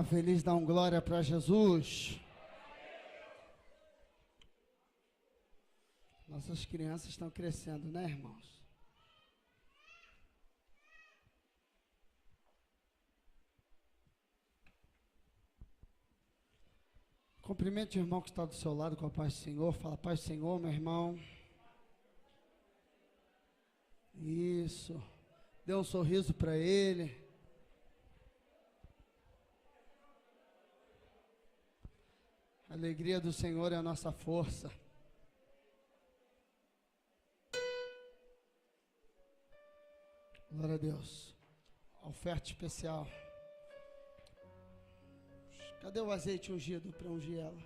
está feliz, dá um glória para Jesus. Nossas crianças estão crescendo, né, irmãos? Cumprimente o irmão que está do seu lado com a paz do Senhor. Fala, paz do Senhor, meu irmão. Isso. Dê um sorriso para ele. A alegria do Senhor é a nossa força. Glória a Deus. Oferta especial. Cadê o azeite ungido para ungir ela?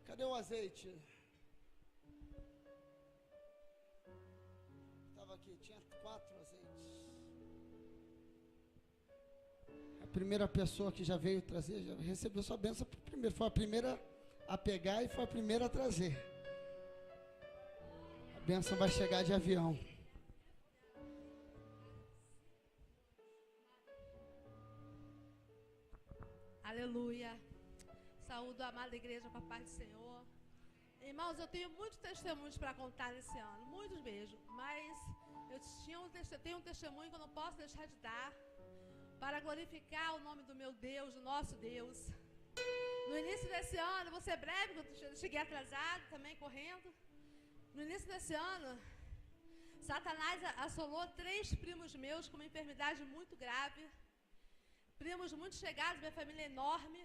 Cadê o azeite? Estava aqui, tinha 4 azeites. A primeira pessoa que já veio trazer, já recebeu sua bênção primeiro. Foi a primeira a pegar e foi a primeira a trazer. A bênção vai chegar de avião. Aleluia. Saúdo a amada igreja com a paz do Senhor. Irmãos, eu tenho muitos testemunhos para contar esse ano, muitos mesmo. Mas eu tenho um testemunho que eu não posso deixar de dar para glorificar o nome do meu Deus, do nosso Deus. No início desse ano, vou ser breve, porque eu cheguei atrasado também, correndo. No início desse ano, Satanás assolou 3 primos meus com uma enfermidade muito grave. Primos muito chegados, minha família é enorme,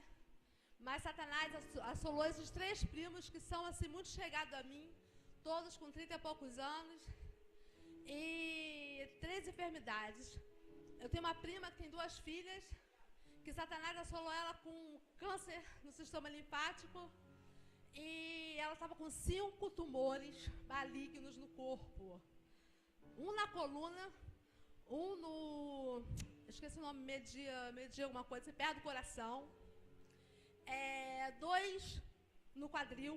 mas Satanás assolou esses 3 primos que são assim muito chegados a mim, todos com 30 e poucos anos, e 3 enfermidades. Eu tenho uma prima que tem 2 filhas, que Satanás assolou ela com câncer no sistema linfático, e ela estava com 5 tumores malignos no corpo. Um na coluna, um no... esqueci o nome, media alguma coisa, perto do coração. 2 no quadril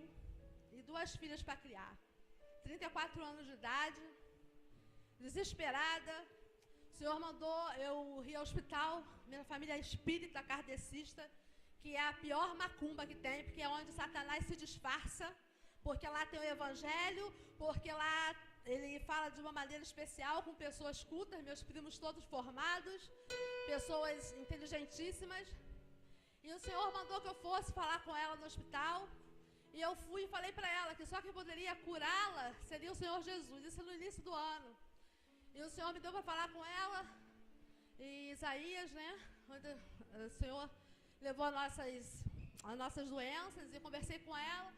e 2 filhas para criar. 34 anos de idade, desesperada. O Senhor mandou eu ir ao hospital, minha família é espírita kardecista, que é a pior macumba que tem, porque é onde Satanás se disfarça, porque lá tem o evangelho, porque lá ele fala de uma maneira especial com pessoas cultas, meus primos todos formados, pessoas inteligentíssimas. E o Senhor mandou que eu fosse falar com ela no hospital. E eu fui e falei para ela que só quem poderia curá-la seria o Senhor Jesus. Isso no início do ano. E o Senhor me deu para falar com ela. E Isaías, né? Onde o Senhor levou as nossas doenças e conversei com ela.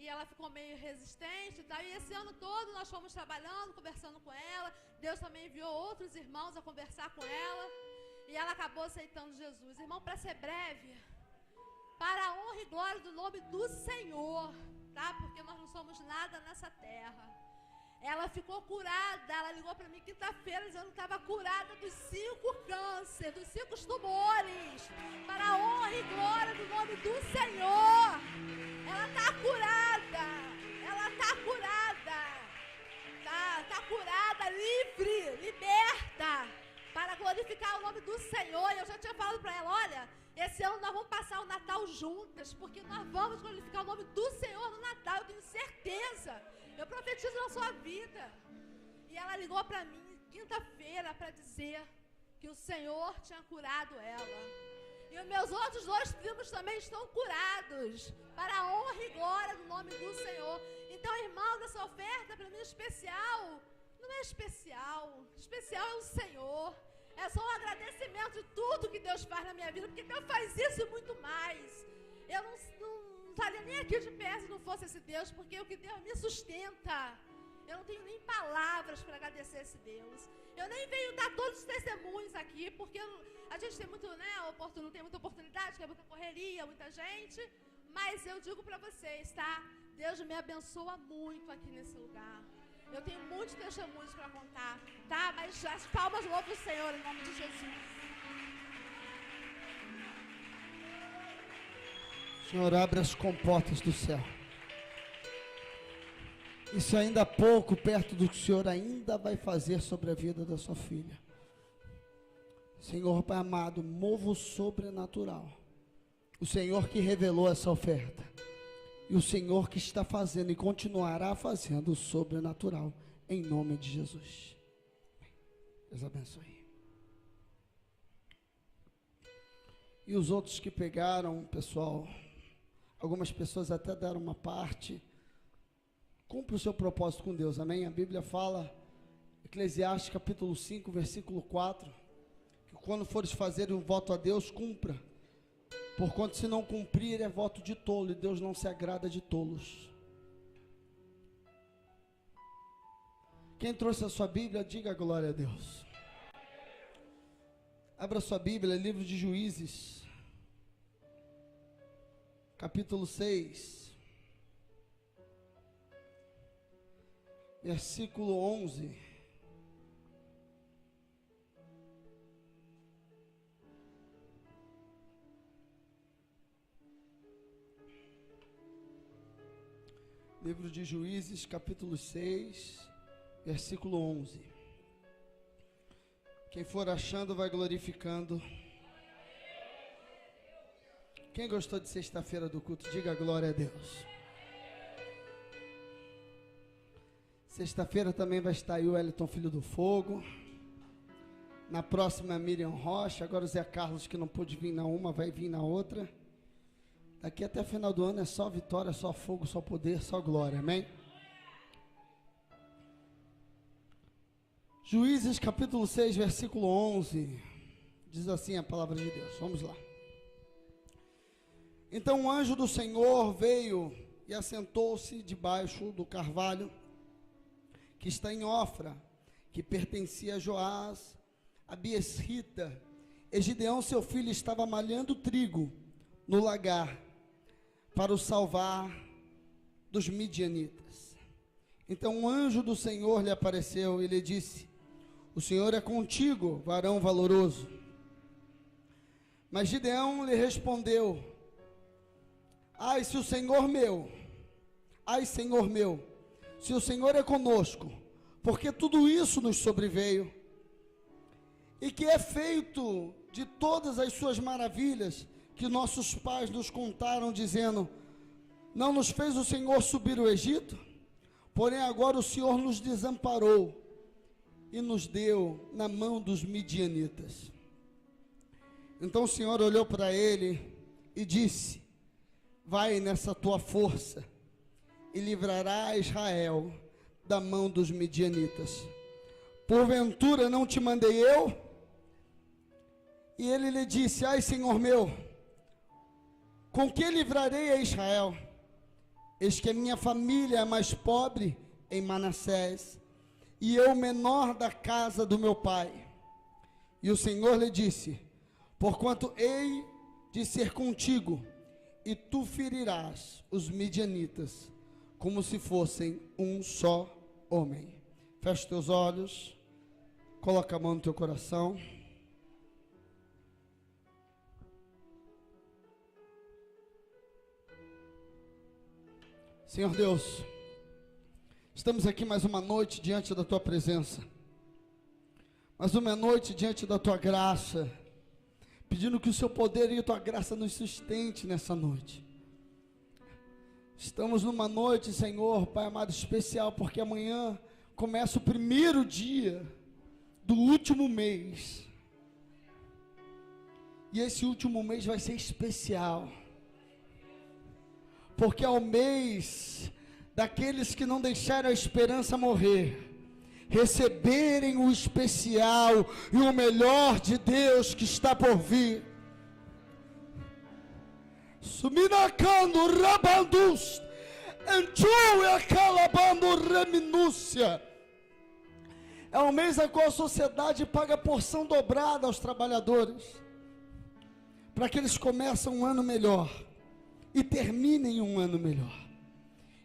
E ela ficou meio resistente e tal. E esse ano todo nós fomos trabalhando, conversando com ela. Deus também enviou outros irmãos a conversar com ela. E ela acabou aceitando Jesus. Irmão, para ser breve, para a honra e glória do nome do Senhor, tá? Porque nós não somos nada nessa terra. Ela ficou curada. Ela ligou para mim quinta-feira dizendo que estava curada dos 5 cânceres, dos 5 tumores. Para a honra e glória do nome do Senhor. Ela está curada. Ela está curada. Tá curada, livre, liberta. Para glorificar o nome do Senhor. E eu já tinha falado para ela, olha, esse ano nós vamos passar o Natal juntas, porque nós vamos glorificar o nome do Senhor no Natal, eu tenho certeza. Eu profetizo na sua vida. E ela ligou para mim quinta-feira para dizer que o Senhor tinha curado ela. E os meus outros 2 primos também estão curados, para a honra e glória do nome do Senhor. Então, irmão, dessa oferta para mim especial, não é especial, especial é o Senhor. É só um agradecimento de tudo que Deus faz na minha vida, porque Deus faz isso e muito mais. Eu não estaria nem aqui de pé se não fosse esse Deus, porque o que Deus me sustenta. Eu não tenho nem palavras para agradecer esse Deus. Eu nem venho dar todos os testemunhos aqui, porque a gente tem muito, né, não tem muita oportunidade, que é muita correria, muita gente. Mas eu digo para vocês, tá? Deus me abençoa muito aqui nesse lugar. Eu tenho muitos testemunhos para contar, tá? Mas as palmas louvam o Senhor em nome de Jesus. Senhor, abre as comportas do céu. Isso ainda há pouco perto do que o Senhor ainda vai fazer sobre a vida da sua filha. Senhor, Pai amado, mova o sobrenatural. O Senhor que revelou essa oferta. E o Senhor que está fazendo e continuará fazendo o sobrenatural. Em nome de Jesus. Deus abençoe. E os outros que pegaram, pessoal, algumas pessoas até deram uma parte. Cumpra o seu propósito com Deus, amém? A Bíblia fala, Eclesiastes capítulo 5, versículo 4, que quando fores fazer um voto a Deus, cumpra. Porquanto se não cumprir é voto de tolo, e Deus não se agrada de tolos. Quem trouxe a sua Bíblia, diga glória a Deus. Abra sua Bíblia, livro de Juízes, capítulo 6, versículo 11. Livro de Juízes, capítulo 6, versículo 11. Quem for achando, vai glorificando. Quem gostou de sexta-feira do culto, diga glória a Deus. Sexta-feira também vai estar aí o Wellington Filho do Fogo. Na próxima, Miriam Rocha. Agora o Zé Carlos, que não pôde vir na uma, vai vir na outra. Daqui até o final do ano é só vitória, só fogo, só poder, só glória, amém? Juízes capítulo 6, versículo 11, diz assim a palavra de Deus, vamos lá. Então o anjo do Senhor veio e assentou-se debaixo do carvalho, que está em Ofra, que pertencia a Joás, a Biesrita, e Gideão seu filho estava malhando trigo no lagar, para o salvar dos midianitas. Então o anjo do Senhor lhe apareceu e lhe disse: o Senhor é contigo, varão valoroso. Mas Gideão lhe respondeu: ai, se o Senhor meu, ai, Senhor meu, se o Senhor é conosco, porque tudo isso nos sobreveio, e que é feito de todas as suas maravilhas, que nossos pais nos contaram, dizendo: não nos fez o Senhor subir o Egito? Porém agora o Senhor nos desamparou e nos deu na mão dos midianitas. Então o Senhor olhou para ele e disse: vai nessa tua força e livrará Israel da mão dos midianitas. Porventura não te mandei eu? E ele lhe disse: ai, Senhor meu, com que livrarei a Israel? Eis que a minha família é mais pobre em Manassés, e eu menor da casa do meu pai. E o Senhor lhe disse: porquanto hei de ser contigo, e tu ferirás os midianitas, como se fossem um só homem. Fecha teus olhos, coloca a mão no teu coração. Senhor Deus, estamos aqui mais uma noite diante da Tua presença, mais uma noite diante da Tua graça, pedindo que o Seu poder e a Tua graça nos sustente nessa noite. Estamos numa noite, Senhor, Pai amado, especial, porque amanhã começa o primeiro dia do último mês, e esse último mês vai ser especial, porque é o mês daqueles que não deixaram a esperança morrer, receberem o especial e o melhor de Deus que está por vir. Suminacando rabandus, enchu e acalabando reminúcia. É um mês a qual a sociedade paga porção dobrada aos trabalhadores, para que eles comecem um ano melhor e terminem um ano melhor.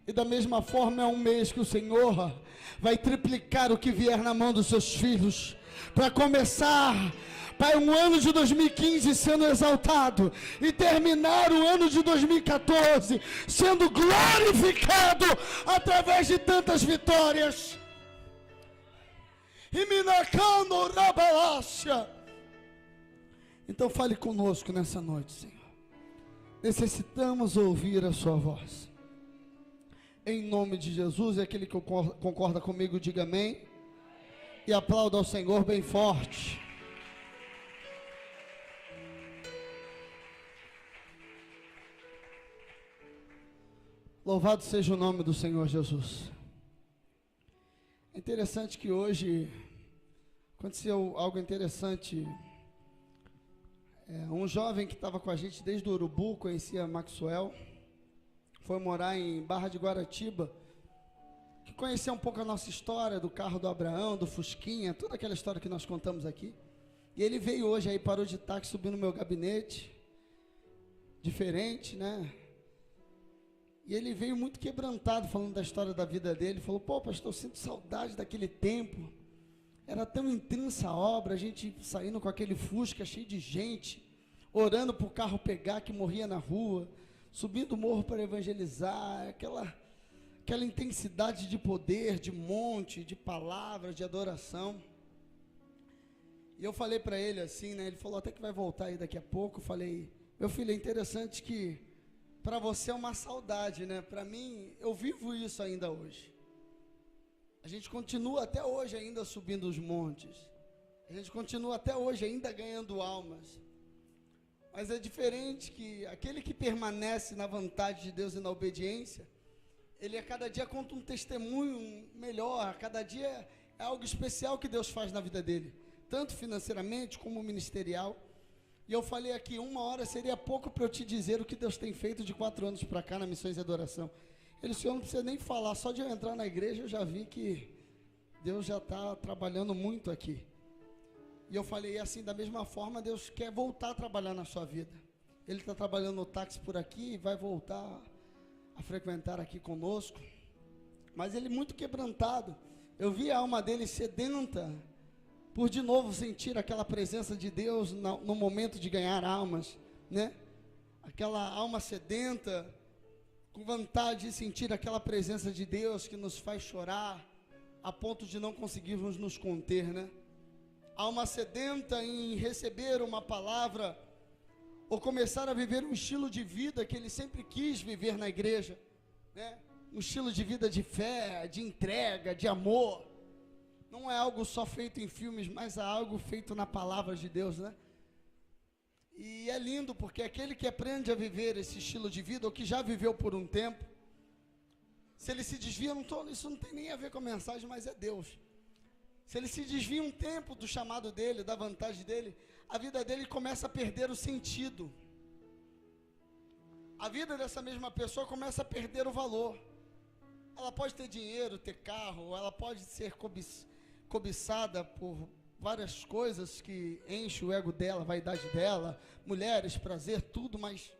E da mesma forma é um mês que o Senhor vai triplicar o que vier na mão dos seus filhos, para começar, Pai, um ano de 2015 sendo exaltado, e terminar o ano de 2014 sendo glorificado através de tantas vitórias. E minacando rabalácia. Então fale conosco nessa noite, Senhor. Necessitamos ouvir a sua voz. Em nome de Jesus, e aquele que concorda comigo, diga amém. E aplauda ao Senhor bem forte. Louvado seja o nome do Senhor Jesus. É interessante que hoje aconteceu algo interessante. Um jovem que estava com a gente desde o Urubu, conhecia Maxwell, foi morar em Barra de Guaratiba, que conhecia um pouco a nossa história do carro do Abraão, do Fusquinha, toda aquela história que nós contamos aqui. E ele veio hoje aí, parou de táxi, subiu no meu gabinete, diferente, né? E ele veio muito quebrantado, falando da história da vida dele. Falou, pô, pastor, eu sinto saudade daquele tempo. Era tão intensa a obra, a gente saindo com aquele Fusca cheio de gente, orando para o carro pegar, que morria na rua, subindo o morro para evangelizar, aquela intensidade de poder, de monte, de palavras, de adoração. E eu falei para ele assim, né? Ele falou até que vai voltar aí daqui a pouco. Eu falei, meu filho, é interessante que para você é uma saudade, né? Para mim, eu vivo isso ainda hoje. A gente continua até hoje ainda subindo os montes. A gente continua até hoje ainda ganhando almas. Mas é diferente que aquele que permanece na vontade de Deus e na obediência, ele a cada dia conta um testemunho melhor, a cada dia é algo especial que Deus faz na vida dele, tanto financeiramente como ministerial. E eu falei aqui, 1 hora seria pouco para eu te dizer o que Deus tem feito de 4 anos para cá na Missões e Adoração. Ele, Senhor, não precisa nem falar, só de eu entrar na igreja eu já vi que Deus já está trabalhando muito aqui. E eu falei assim, da mesma forma, Deus quer voltar a trabalhar na sua vida. Ele está trabalhando no táxi por aqui e vai voltar a frequentar aqui conosco. Mas ele muito quebrantado. Eu vi a alma dele sedenta por de novo sentir aquela presença de Deus no momento de ganhar almas, né? Aquela alma sedenta, com vontade de sentir aquela presença de Deus que nos faz chorar, a ponto de não conseguirmos nos conter, né? Alma sedenta em receber uma palavra, ou começar a viver um estilo de vida que ele sempre quis viver na igreja, né? Um estilo de vida de fé, de entrega, de amor. Não é algo só feito em filmes, mas é algo feito na palavra de Deus, né? E é lindo, porque aquele que aprende a viver esse estilo de vida, ou que já viveu por um tempo, se ele se desvia, isso não tem nem a ver com a mensagem, mas é Deus. Se ele se desvia um tempo do chamado dele, da vantagem dele, a vida dele começa a perder o sentido. A vida dessa mesma pessoa começa a perder o valor. Ela pode ter dinheiro, ter carro, ela pode ser cobiçada por várias coisas que enchem o ego dela, a vaidade dela, mulheres, prazer, tudo, mas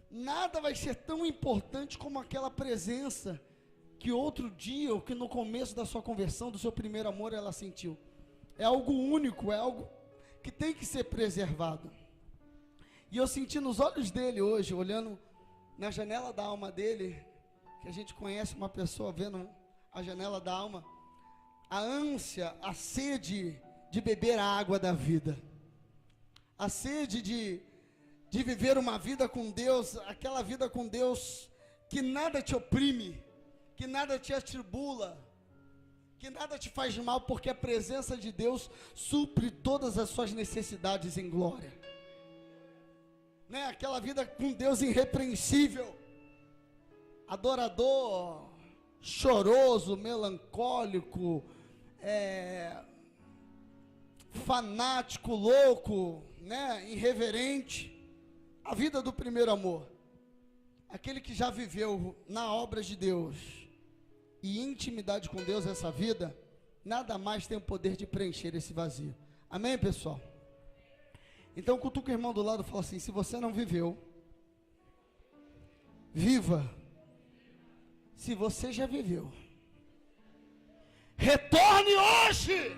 nada vai ser tão importante como aquela presença que outro dia, ou que no começo da sua conversão, do seu primeiro amor, ela sentiu. É algo único, é algo que tem que ser preservado. E eu senti nos olhos dele hoje, olhando na janela da alma dele, que a gente conhece uma pessoa vendo a janela da alma, a ânsia, a sede de beber a água da vida, a sede de viver uma vida com Deus, aquela vida com Deus que nada te oprime, que nada te atribula, que nada te faz mal, porque a presença de Deus supre todas as suas necessidades em glória, né? Aquela vida com Deus irrepreensível, adorador, choroso, melancólico, fanático, louco, né? Irreverente, a vida do primeiro amor, aquele que já viveu na obra de Deus e intimidade com Deus, essa vida, nada mais tem o poder de preencher esse vazio. Amém, pessoal? Então cutuca o irmão do lado e fala assim, se você não viveu, viva. Se você já viveu, retorne hoje.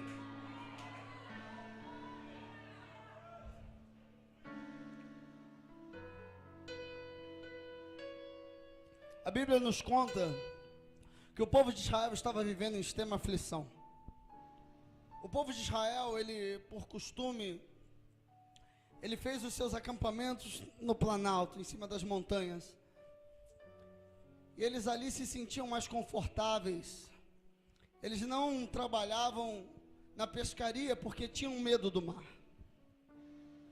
A Bíblia nos conta que o povo de Israel estava vivendo em extrema aflição. O povo de Israel, ele, por costume, ele fez os seus acampamentos no Planalto, em cima das montanhas. E eles ali se sentiam mais confortáveis. Eles não trabalhavam na pescaria porque tinham medo do mar.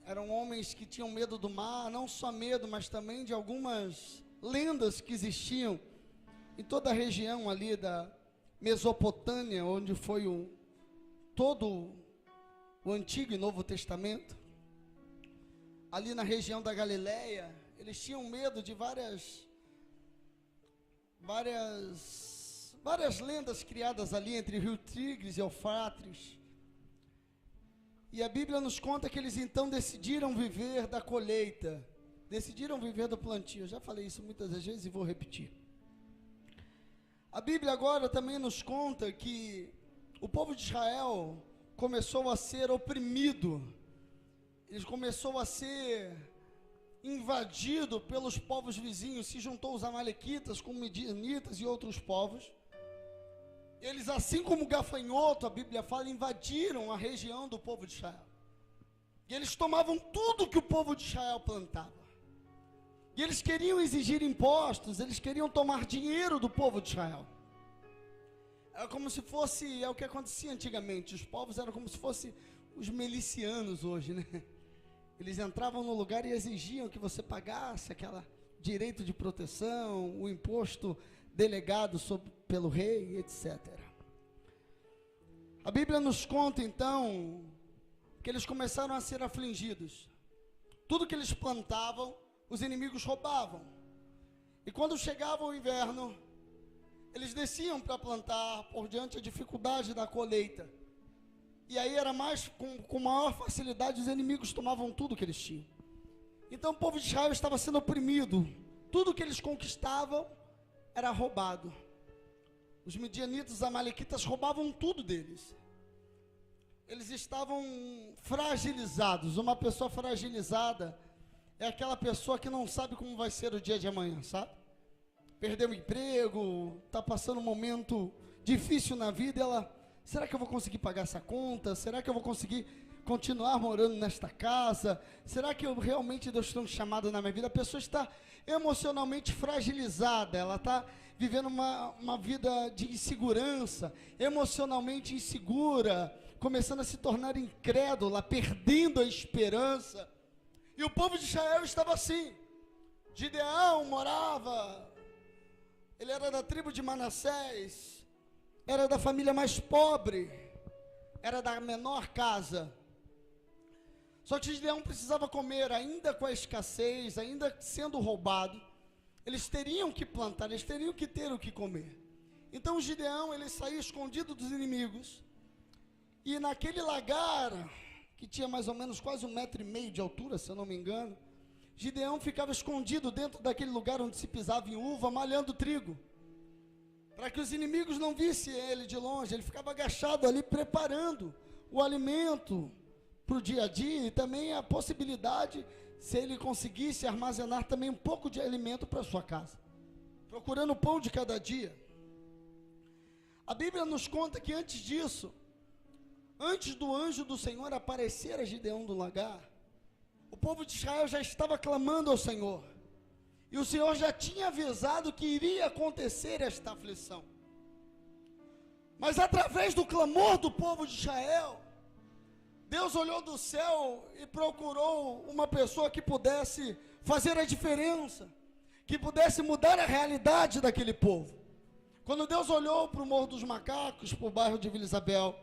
Eram homens que tinham medo do mar, não só medo, mas também de algumas lendas que existiam em toda a região ali da Mesopotâmia, onde foi todo o Antigo e Novo Testamento. Ali na região da Galileia, eles tinham medo de várias lendas criadas ali entre o rio Tigres e Eufrates. E a Bíblia nos conta que eles então decidiram viver da colheita, decidiram viver do plantio. Eu já falei isso muitas vezes e vou repetir. A Bíblia agora também nos conta que o povo de Israel começou a ser oprimido, ele começou a ser invadido pelos povos vizinhos, se juntou os amalequitas com midianitas e outros povos. Eles, assim como gafanhoto, a Bíblia fala, invadiram a região do povo de Israel. E eles tomavam tudo que o povo de Israel plantava. E eles queriam exigir impostos, eles queriam tomar dinheiro do povo de Israel. Era como se fosse, é o que acontecia antigamente, os povos eram como se fossem os milicianos hoje, né? Eles entravam no lugar e exigiam que você pagasse aquele direito de proteção, o imposto delegado pelo rei, etc. A Bíblia nos conta então que eles começaram a ser afligidos. Tudo que eles plantavam, os inimigos roubavam. E quando chegava o inverno, eles desciam para plantar por diante da dificuldade da colheita. E aí era mais, com maior facilidade, os inimigos tomavam tudo que eles tinham. Então o povo de Israel estava sendo oprimido. Tudo que eles conquistavam era roubado. Os midianitas, os amalequitas roubavam tudo deles. Eles estavam fragilizados. Uma pessoa fragilizada é aquela pessoa que não sabe como vai ser o dia de amanhã, sabe? Perdeu o emprego, está passando um momento difícil na vida, e ela, será que eu vou conseguir pagar essa conta? Será que eu vou conseguir continuar morando nesta casa? Será que realmente Deus tem um chamado na minha vida? A pessoa está emocionalmente fragilizada, ela está vivendo uma vida de insegurança, emocionalmente insegura, começando a se tornar incrédula, perdendo a esperança. E o povo de Israel estava assim. Gideão morava, ele era da tribo de Manassés, era da família mais pobre, era da menor casa. Só que Gideão precisava comer, ainda com a escassez, ainda sendo roubado. Eles teriam que plantar, eles teriam que ter o que comer. Então Gideão, ele saía escondido dos inimigos. E naquele lagar, que tinha mais ou menos quase 1,5 metro de altura, se eu não me engano, Gideão ficava escondido dentro daquele lugar onde se pisava em uva, malhando trigo, para que os inimigos não vissem ele de longe. Ele ficava agachado ali, preparando o alimento para o dia a dia, e também a possibilidade, se ele conseguisse armazenar também um pouco de alimento para sua casa, procurando o pão de cada dia. A Bíblia nos conta que antes disso, antes do anjo do Senhor aparecer a Gideão do lagar, o povo de Israel já estava clamando ao Senhor, e o Senhor já tinha avisado que iria acontecer esta aflição. Mas através do clamor do povo de Israel, Deus olhou do céu e procurou uma pessoa que pudesse fazer a diferença, que pudesse mudar a realidade daquele povo. Quando Deus olhou para o Morro dos Macacos, para o bairro de Vila Isabel,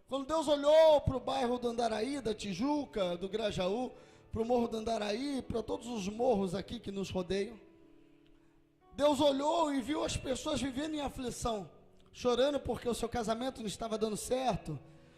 quando Deus olhou para o bairro do Andaraí, da Tijuca, do Grajaú, para o Morro do Andaraí, para todos os morros aqui que nos rodeiam, Deus olhou e viu as pessoas vivendo em aflição, chorando porque o seu casamento não estava dando certo,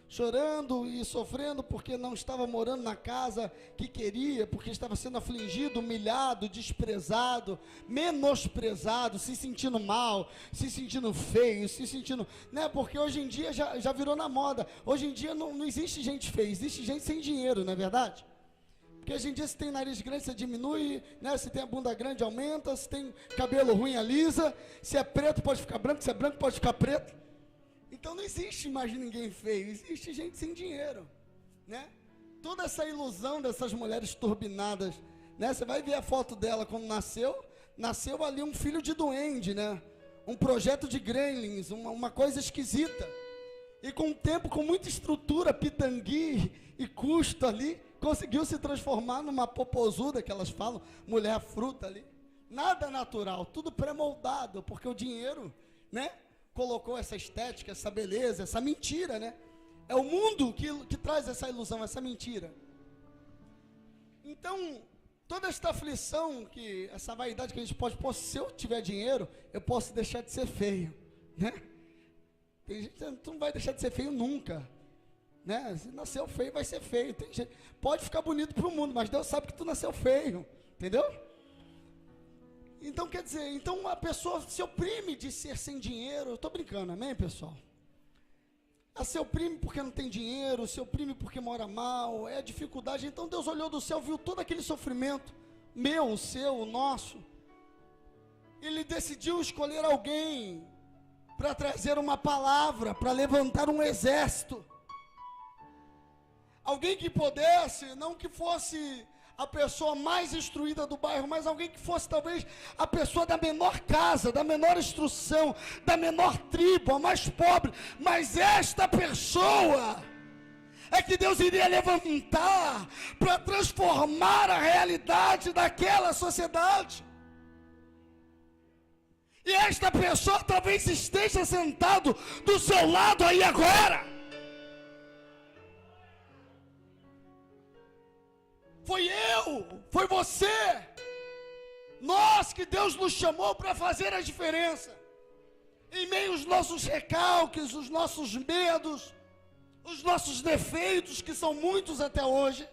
chorando e sofrendo porque não estava morando na casa que queria, porque estava sendo afligido, humilhado, desprezado, menosprezado, se sentindo mal, se sentindo feio, se sentindo, né? Porque hoje em dia já virou na moda. Hoje em dia não existe gente feia, existe gente sem dinheiro, não é verdade? Porque hoje em dia, se tem nariz grande, você diminui, né? Se tem a bunda grande, aumenta. Se tem cabelo ruim, alisa. Se é preto, pode ficar branco. Se é branco, pode ficar preto. Então não existe mais ninguém feio, existe gente sem dinheiro, né? toda essa ilusão dessas mulheres turbinadas, né? Você vai ver a foto dela quando nasceu ali um filho de duende, né? Um projeto de gremlins, uma coisa esquisita. E com o tempo, com muita estrutura, pitangui e custo ali, conseguiu se transformar numa popozuda, que elas falam, mulher fruta ali. Nada natural, tudo pré-moldado, porque o dinheiro, né, colocou essa estética, essa beleza, essa mentira, né? É o mundo que traz essa ilusão, essa mentira. Então, toda esta aflição, essa vaidade que a gente pode, se eu tiver dinheiro, eu posso deixar de ser feio, né? Tem gente que não vai deixar de ser feio nunca, né? Se nasceu feio, vai ser feio. Tem gente, pode ficar bonito para o mundo, mas Deus sabe que tu nasceu feio, entendeu? Então, quer dizer, então a pessoa se oprime de ser sem dinheiro. Eu estou brincando, amém, pessoal? Ela se oprime porque não tem dinheiro, se oprime porque mora mal, é dificuldade. Então Deus olhou do céu, viu todo aquele sofrimento, meu, o seu, o nosso. Ele decidiu escolher alguém para trazer uma palavra, para levantar um exército. Alguém que pudesse, não que fosse a pessoa mais instruída do bairro, mas alguém que fosse talvez a pessoa da menor casa, da menor instrução, da menor tribo, a mais pobre, mas esta pessoa é que Deus iria levantar para transformar a realidade daquela sociedade. E esta pessoa talvez esteja sentado do seu lado aí agora. Foi eu, foi você, nós que Deus nos chamou para fazer a diferença, em meio aos nossos recalques, os nossos medos, os nossos defeitos, que são muitos até hoje.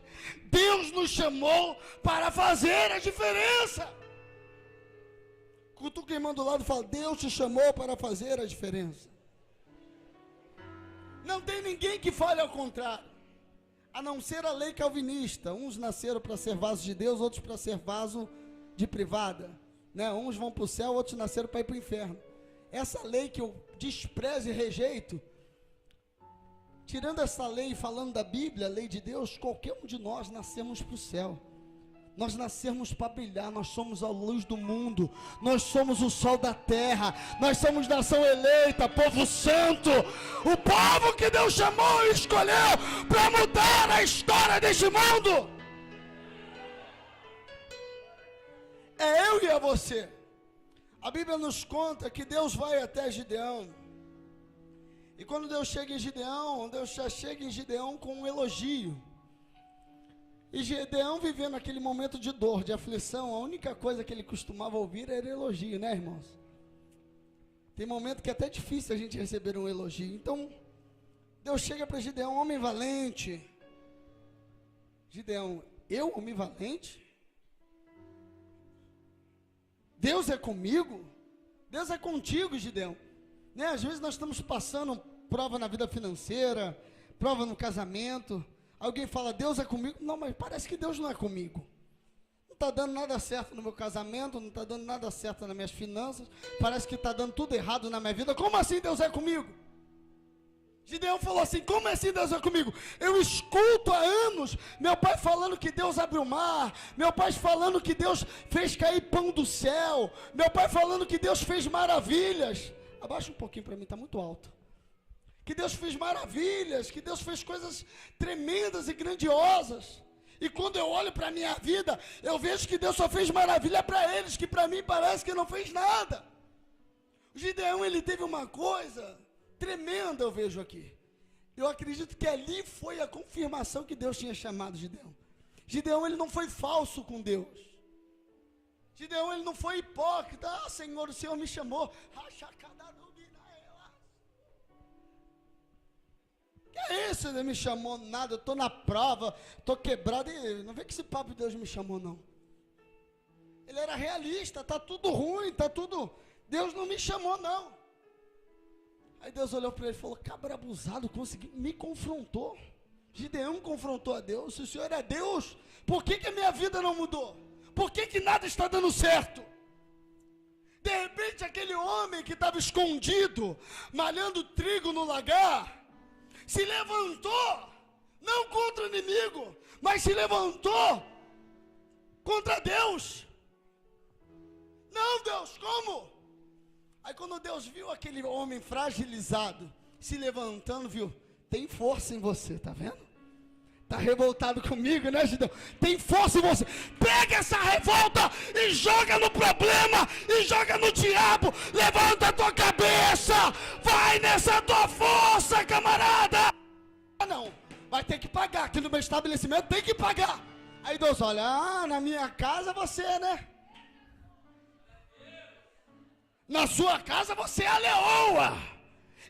Deus nos chamou para fazer a diferença. Cutuca quem manda do lado e fala: Deus te chamou para fazer a diferença. Não tem ninguém que fale ao contrário, a não ser a lei calvinista. Uns nasceram para ser vasos de Deus, outros para ser vaso de privada, né? Uns vão para o céu, outros nasceram para ir para o inferno. Essa lei que eu desprezo e rejeito, tirando essa lei e falando da Bíblia, a lei de Deus, qualquer um de nós nascemos para o céu. Nós nascemos para brilhar, nós somos a luz do mundo, nós somos o sol da terra, nós somos nação eleita, povo santo, o povo que Deus chamou e escolheu para mudar a história deste mundo. É eu e é você. A Bíblia nos conta que Deus vai até Gideão, e quando Deus chega em Gideão, Deus já chega em Gideão com um elogio. E Gideão, vivendo aquele momento de dor, de aflição, a única coisa que ele costumava ouvir era elogio, né, irmãos? Tem momento que é até difícil a gente receber um elogio. Então, Deus chega para Gideão: homem valente. Gideão: eu, homem valente? Deus é comigo? Deus é contigo, Gideão. Né? Às vezes nós estamos passando prova na vida financeira, prova no casamento. Alguém fala: Deus é comigo. Não, mas parece que Deus não é comigo. Não está dando nada certo no meu casamento, não está dando nada certo nas minhas finanças. Parece que está dando tudo errado na minha vida. Como assim Deus é comigo? Gideão falou assim: como assim Deus é comigo? Eu escuto há anos meu pai falando que Deus abriu o mar, meu pai falando que Deus fez cair pão do céu, meu pai falando que Deus fez maravilhas. Abaixa um pouquinho para mim, está muito alto. Que Deus fez maravilhas, que Deus fez coisas tremendas e grandiosas. E quando eu olho para a minha vida, eu vejo que Deus só fez maravilha para eles, que para mim parece que não fez nada. O Gideão, ele teve uma coisa tremenda, eu vejo aqui. Eu acredito que ali foi a confirmação que Deus tinha chamado Gideão. Gideão, ele não foi falso com Deus. Gideão, ele não foi hipócrita. Ah, Senhor, o Senhor me chamou. Que é isso? Ele me chamou nada, eu estou na prova, estou quebrado. E não vê que esse papo de Deus me chamou, não. Ele era realista, está tudo ruim, está tudo... Deus não me chamou, não. Aí Deus olhou para ele e falou: cabra abusado, me confrontou. Gideão confrontou a Deus. Se o Senhor é Deus, por que a minha vida não mudou? Por que nada está dando certo? De repente aquele homem que estava escondido, malhando trigo no lagar, se levantou não contra o inimigo, mas se levantou contra Deus. Não, Deus, como? Aí quando Deus viu aquele homem fragilizado, se levantando, viu, tem força em você, tá vendo? Tá revoltado comigo, né, Gideão? Tem força em você. Pega essa revolta e joga no problema, e joga no diabo. Levanta a tua cabeça, vai nessa tua força, camarada. Não, vai ter que pagar, aqui no meu estabelecimento tem que pagar. Aí Deus olha, na minha casa você, né? Na sua casa você é a leoa.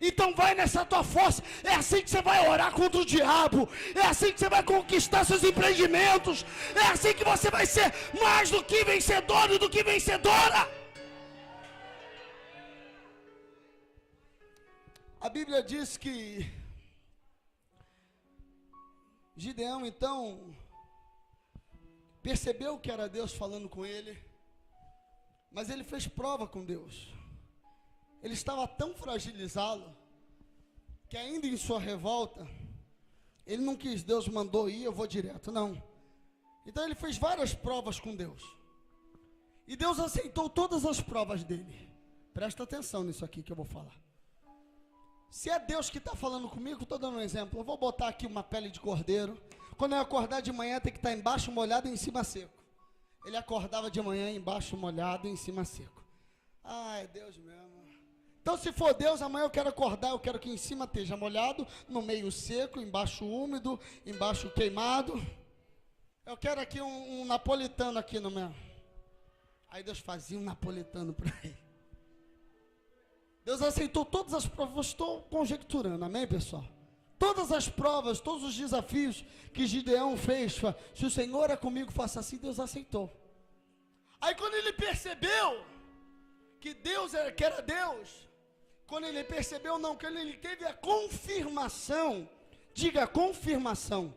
Então vai nessa tua força. É assim que você vai orar contra o diabo. É assim que você vai conquistar seus empreendimentos. É assim que você vai ser mais do que vencedor e do que vencedora. A Bíblia diz que Gideão então percebeu que era Deus falando com ele, mas ele fez prova com Deus. Ele estava tão fragilizado, que ainda em sua revolta, ele não quis, Deus mandou ir, eu vou direto, não. Então ele fez várias provas com Deus, e Deus aceitou todas as provas dele. Presta atenção nisso aqui que eu vou falar. Se é Deus que está falando comigo, estou dando um exemplo, eu vou botar aqui uma pele de cordeiro, quando eu acordar de manhã tem que estar embaixo molhado e em cima seco. Ele acordava de manhã embaixo molhado e em cima seco. É Deus mesmo. Então se for Deus, amanhã eu quero acordar, eu quero que em cima esteja molhado, no meio seco, embaixo úmido, embaixo queimado. Eu quero aqui um napolitano aqui no meu. Aí Deus fazia um napolitano para ele. Deus aceitou todas as provas, estou conjecturando, amém, pessoal? Todas as provas, todos os desafios que Gideão fez, se o Senhor é comigo, faça assim, Deus aceitou. Aí quando ele percebeu que Deus era, que era Deus, quando ele percebeu, não, quando ele teve a confirmação, diga confirmação.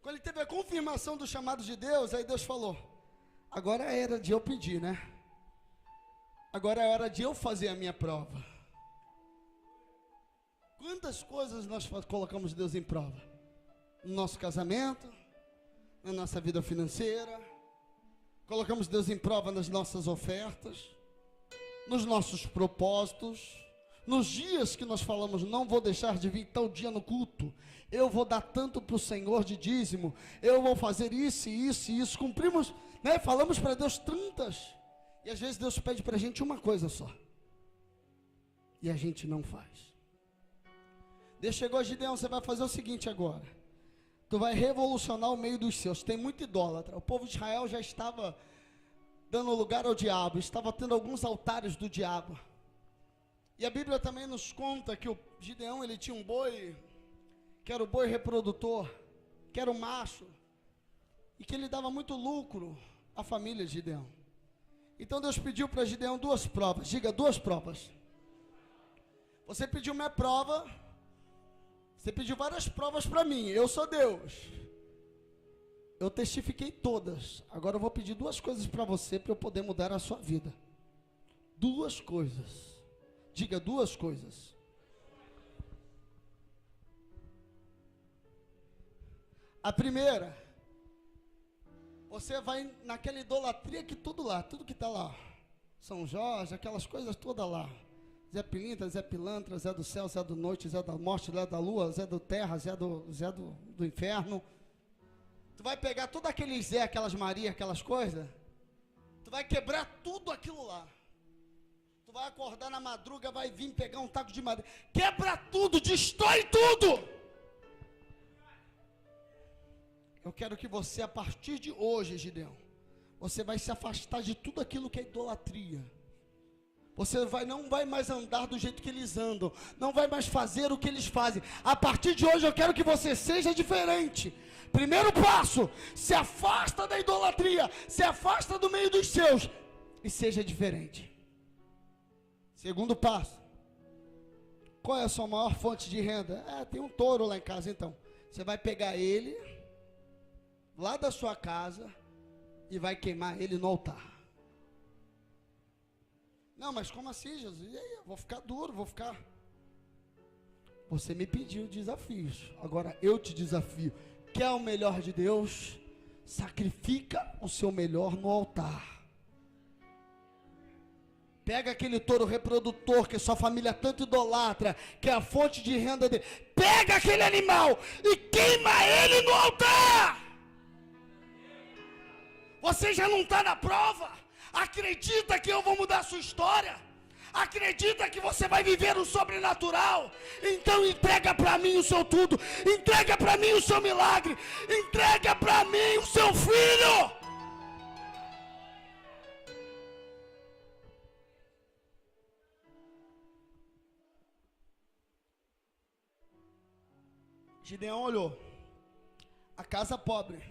Quando ele teve a confirmação do chamado de Deus, aí Deus falou, agora é hora de eu pedir, né? Agora é hora de eu fazer a minha prova. Quantas coisas nós colocamos Deus em prova? No nosso casamento, na nossa vida financeira, colocamos Deus em prova nas nossas ofertas, nos nossos propósitos, nos dias que nós falamos, não vou deixar de vir tal dia no culto, eu vou dar tanto para o Senhor de dízimo, eu vou fazer isso, isso e isso, cumprimos, né? Falamos para Deus tantas, e às vezes Deus pede para a gente uma coisa só, e a gente não faz. Deus chegou a Gideão, você vai fazer o seguinte agora, tu vai revolucionar o meio dos seus, tem muito idólatra, o povo de Israel já estava dando lugar ao diabo, estava tendo alguns altares do diabo, e a Bíblia também nos conta que o Gideão, ele tinha um boi, que era o boi reprodutor, que era o macho, e que ele dava muito lucro à família de Gideão. Então Deus pediu para Gideão duas provas, diga duas provas. Você pediu minha prova, você pediu várias provas para mim, eu sou Deus. Eu testifiquei todas. Agora eu vou pedir duas coisas para você, para eu poder mudar a sua vida. Duas coisas. Diga duas coisas. A primeira, você vai naquela idolatria que tudo lá, tudo que está lá. São Jorge, aquelas coisas todas lá. Zé Pilintra, Zé Pilantra, Zé do céu, Zé do noite, Zé da morte, Zé da lua, Zé do terra, Zé do inferno. Tu vai pegar todo aquele Zé, aquelas Maria, aquelas coisas, tu vai quebrar tudo aquilo lá. Tu vai acordar na madruga, vai vir pegar um taco de madeira, quebra tudo, destrói tudo. Eu quero que você, a partir de hoje, Gideão, você vai se afastar de tudo aquilo que é idolatria. Você não vai mais andar do jeito que eles andam, não vai mais fazer o que eles fazem. A partir de hoje eu quero que você seja diferente. Primeiro passo, se afasta da idolatria, se afasta do meio dos seus e seja diferente. Segundo passo, qual é a sua maior fonte de renda? Tem um touro lá em casa, então. Você vai pegar ele, lá da sua casa, e vai queimar ele no altar. Não, mas como assim, Jesus? E aí, eu vou ficar duro, vou ficar... Você me pediu desafios, agora eu te desafio. Quer o melhor de Deus? Sacrifica o seu melhor no altar. Pega aquele touro reprodutor que sua família tanto idolatra, que é a fonte de renda dele. Pega aquele animal e queima ele no altar. Você já não está na prova? Acredita que eu vou mudar a sua história? Acredita que você vai viver o sobrenatural? Então entrega para mim o seu tudo. Entrega para mim o seu milagre. Entrega para mim o seu filho. Gideão olhou. A casa pobre.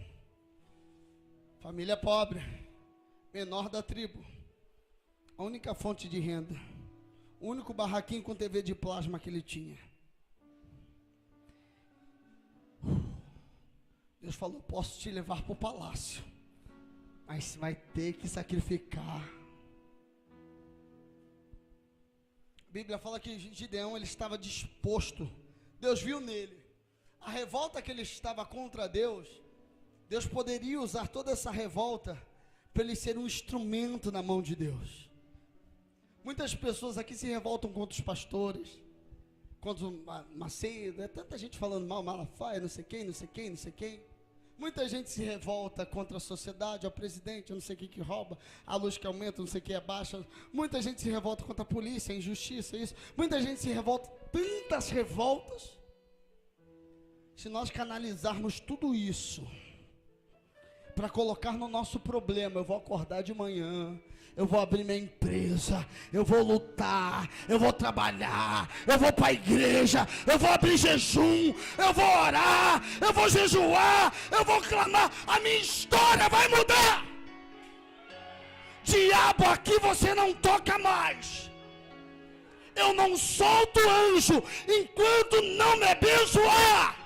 Família pobre. Menor da tribo. A única fonte de renda. O único barraquinho com TV de plasma que ele tinha. Deus falou, posso te levar para o palácio, mas você vai ter que sacrificar. A Bíblia fala que Gideão, ele estava disposto. Deus viu nele a revolta que ele estava contra Deus. Deus poderia usar toda essa revolta para ele ser um instrumento na mão de Deus. Muitas pessoas aqui se revoltam contra os pastores, contra o Macedo, é tanta gente falando mal, Malafaia, não sei quem, não sei quem, não sei quem. Muita gente se revolta contra a sociedade, ao presidente, eu não sei o que rouba, a luz que aumenta, não sei o que abaixa. Muita gente se revolta contra a polícia, a injustiça, isso. Muita gente se revolta, tantas revoltas. Se nós canalizarmos tudo isso para colocar no nosso problema, eu vou acordar de manhã, eu vou abrir minha empresa, eu vou lutar, eu vou trabalhar, eu vou para a igreja, eu vou abrir jejum, eu vou orar, eu vou jejuar, eu vou clamar, a minha história vai mudar. Diabo, aqui você não toca mais. Eu não solto anjo enquanto não me abençoar.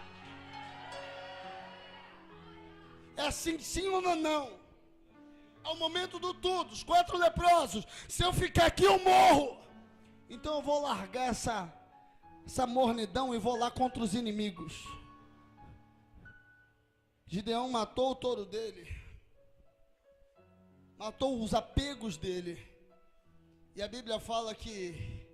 É assim, sim ou não? É o momento do tudo, os 4 leprosos. Se eu ficar aqui, eu morro. Então eu vou largar essa mornidão e vou lá contra os inimigos. Gideão matou o touro dele. Matou os apegos dele. E a Bíblia fala que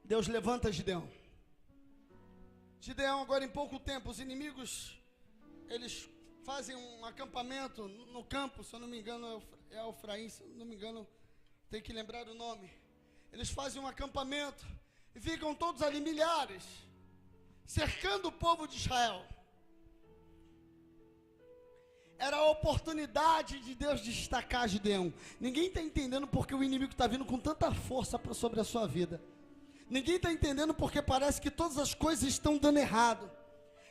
Deus levanta Gideão. Gideão, agora em pouco tempo, os inimigos, eles fazem um acampamento no campo, se eu não me engano é Efraim, se eu não me engano, tem que lembrar o nome. Eles fazem um acampamento e ficam todos ali, milhares, cercando o povo de Israel. Era a oportunidade de Deus destacar Gideão. Ninguém está entendendo porque o inimigo está vindo com tanta força sobre a sua vida. Ninguém está entendendo porque parece que todas as coisas estão dando errado.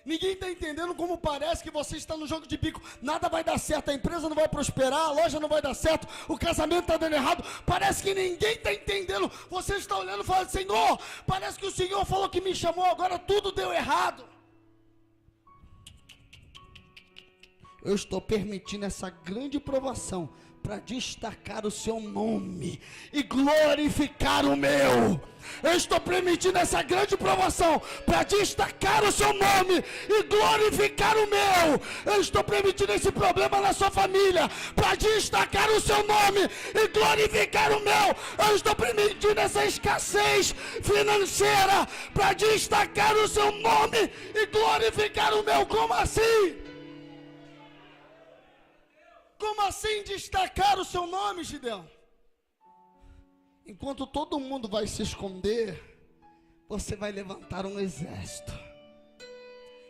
Ninguém está entendendo como parece que você está no jogo de bico. Nada vai dar certo, a empresa não vai prosperar, a loja não vai dar certo, o casamento está dando errado. Parece que ninguém está entendendo. Você está olhando e falando, Senhor, parece que o Senhor falou que me chamou, agora tudo deu errado. Eu estou permitindo essa grande provação para destacar o seu nome e glorificar o meu. Eu estou permitindo essa grande provação para destacar o seu nome e glorificar o meu. Eu estou permitindo esse problema na sua família para destacar o seu nome e glorificar o meu. Eu estou permitindo essa escassez financeira para destacar o seu nome e glorificar o meu. Como assim? Como assim destacar o seu nome, Gideão? Enquanto todo mundo vai se esconder, você vai levantar um exército.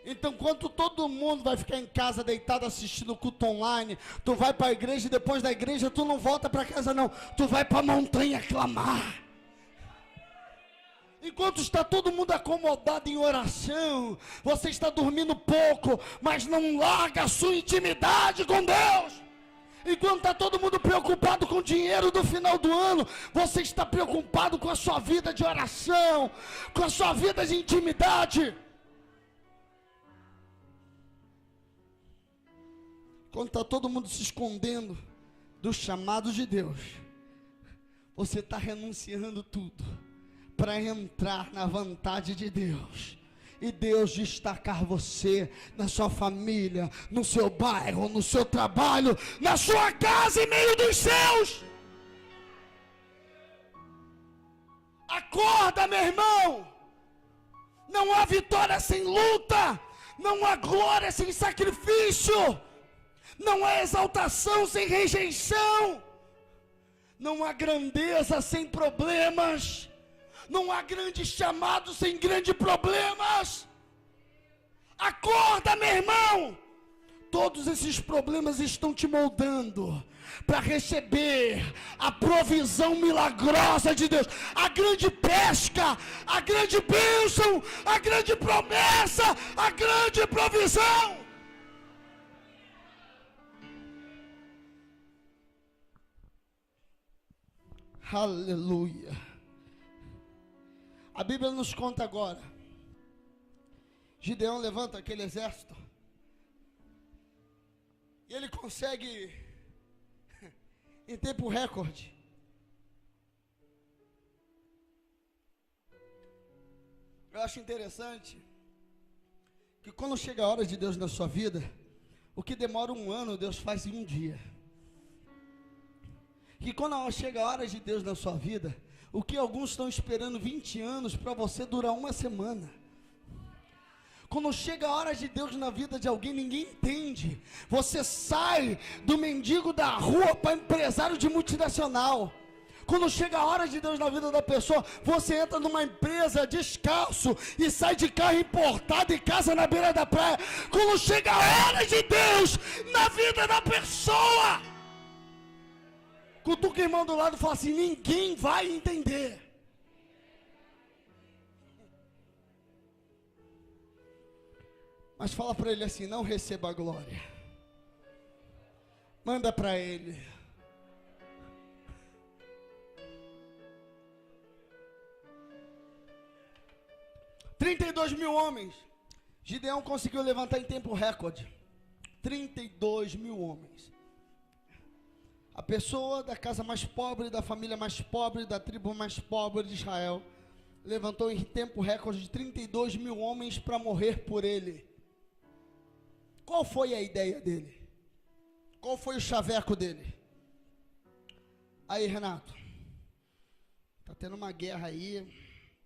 Então, enquanto todo mundo vai ficar em casa deitado assistindo o culto online, tu vai para a igreja e depois da igreja tu não volta para casa não, tu vai para a montanha clamar. Enquanto está todo mundo acomodado em oração, você está dormindo pouco, mas não larga a sua intimidade com Deus. Enquanto está todo mundo preocupado com o dinheiro do final do ano, você está preocupado com a sua vida de oração, com a sua vida de intimidade. Quando está todo mundo se escondendo do chamado de Deus, você está renunciando tudo para entrar na vontade de Deus. E Deus destacar você, na sua família, no seu bairro, no seu trabalho, na sua casa, em meio dos seus. Acorda, meu irmão. Não há vitória sem luta. Não há glória sem sacrifício. Não há exaltação sem rejeição. Não há grandeza sem problemas. Não há grande chamado sem grandes problemas. Acorda, meu irmão. Todos esses problemas estão te moldando para receber a provisão milagrosa de Deus. A grande pesca, a grande bênção, a grande promessa, a grande provisão. Aleluia. A Bíblia nos conta agora. Gideão levanta aquele exército. E ele consegue, em tempo recorde, eu acho interessante que quando chega a hora de Deus na sua vida, o que demora um ano, Deus faz em um dia. Que quando chega a hora de Deus na sua vida, o que alguns estão esperando 20 anos, para você durar uma semana. Quando chega a hora de Deus na vida de alguém, ninguém entende. Você sai do mendigo da rua para empresário de multinacional. Quando chega a hora de Deus na vida da pessoa, você entra numa empresa descalço e sai de carro importado e casa na beira da praia. Quando chega a hora de Deus na vida da pessoa, cutuca o irmão do lado e fala assim: ninguém vai entender. Mas fala para ele assim: não receba a glória. Manda para ele. $32.000 homens. Gideão conseguiu levantar em tempo recorde. 32.000 homens. A pessoa da casa mais pobre, da família mais pobre, da tribo mais pobre de Israel, levantou em tempo recorde de 32.000 homens para morrer por ele. Qual foi a ideia dele? Qual foi o chaveco dele? Aí, Renato, tá tendo uma guerra aí,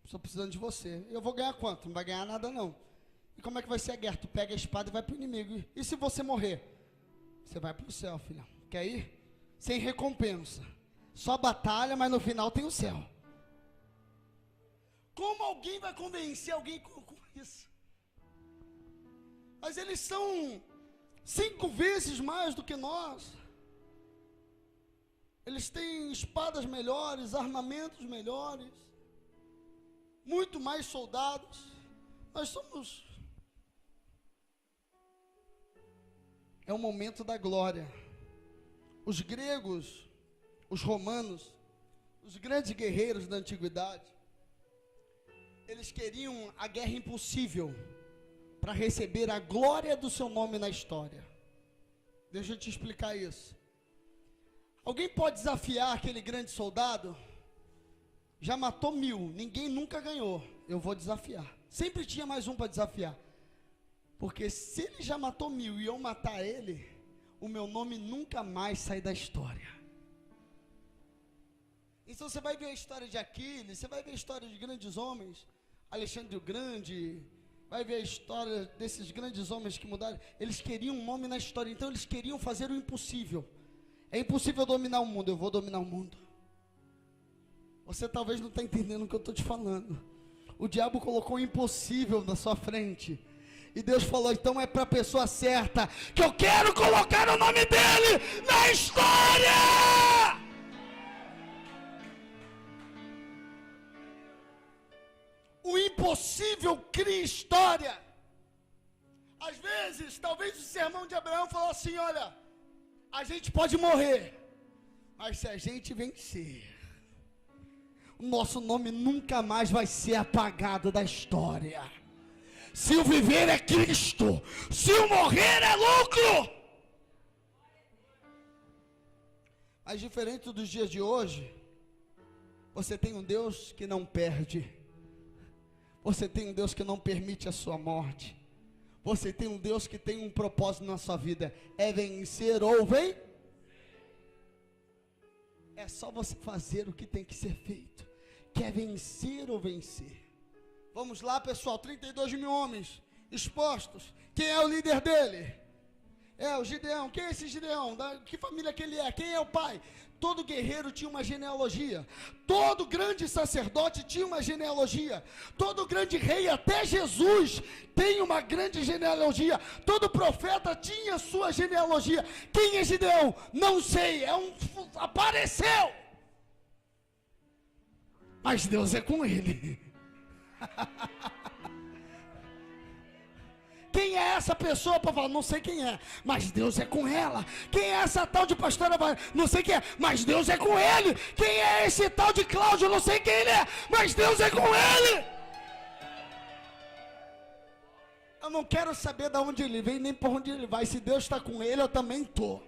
estou precisando de você. Eu vou ganhar quanto? Não vai ganhar nada não. E como é que vai ser a guerra? Tu pega a espada e vai para o inimigo. E se você morrer? Você vai para o céu, filhão. Quer ir? Sem recompensa. Só batalha, mas no final tem o céu. Como alguém vai convencer alguém com isso? Mas eles são 5 vezes mais do que nós. Eles têm espadas melhores, armamentos melhores, muito mais soldados. Nós somos... É o momento da glória. Os gregos, os romanos, os grandes guerreiros da antiguidade, eles queriam a guerra impossível para receber a glória do seu nome na história. Deixa eu te explicar isso. Alguém pode desafiar aquele grande soldado? Já matou 1000, ninguém nunca ganhou. Eu vou desafiar. Sempre tinha mais um para desafiar. Porque se ele já matou 1000 e eu matar ele, o meu nome nunca mais sai da história. Então você vai ver a história de Aquiles, você vai ver a história de grandes homens, Alexandre o Grande, vai ver a história desses grandes homens que mudaram. Eles queriam um nome na história, então eles queriam fazer o impossível. É impossível dominar o mundo, eu vou dominar o mundo. Você talvez não está entendendo o que eu estou te falando. O diabo colocou o impossível na sua frente. E Deus falou: então é para a pessoa certa que eu quero colocar o nome dele na história. O impossível cria história. Às vezes, talvez o sermão de Abraão falou assim: olha, a gente pode morrer, mas se a gente vencer, o nosso nome nunca mais vai ser apagado da história. Se o viver é Cristo, se o morrer é lucro. Mas diferente dos dias de hoje, Você tem um Deus que não perde. Você tem um Deus que não permite a sua morte. Você tem um Deus que tem um propósito na sua vida. É vencer ou vem. É só você fazer o que tem que ser feito. Quer vencer ou vencer. Vamos lá, pessoal, 32 mil homens expostos. Quem é o líder dele? É o Gideão. Quem é esse Gideão? Que família que ele é? Quem é o pai? Todo guerreiro tinha uma genealogia. Todo grande sacerdote tinha uma genealogia. Todo grande rei, até Jesus, tem uma grande genealogia. Todo profeta tinha sua genealogia. Quem é Gideão? Não sei. Apareceu. Mas Deus é com ele. Quem é essa pessoa para falar? Não sei quem é, mas Deus é com ela. Quem é essa tal de pastora? Não sei quem é, mas Deus é com ele. Quem é esse tal de Cláudio? Não sei quem ele é, mas Deus é com ele. Eu não quero saber de onde ele vem, nem por onde ele vai. Se Deus está com ele, eu também estou.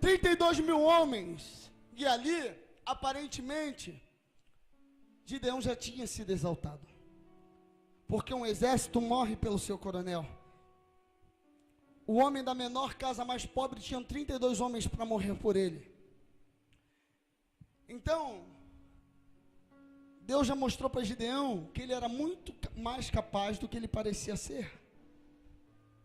32 mil homens. E ali, aparentemente, Gideão já tinha sido exaltado. Porque um exército morre pelo seu coronel. O homem da menor casa mais pobre tinha 32 homens para morrer por ele. Então, Deus já mostrou para Gideão que ele era muito mais capaz do que ele parecia ser.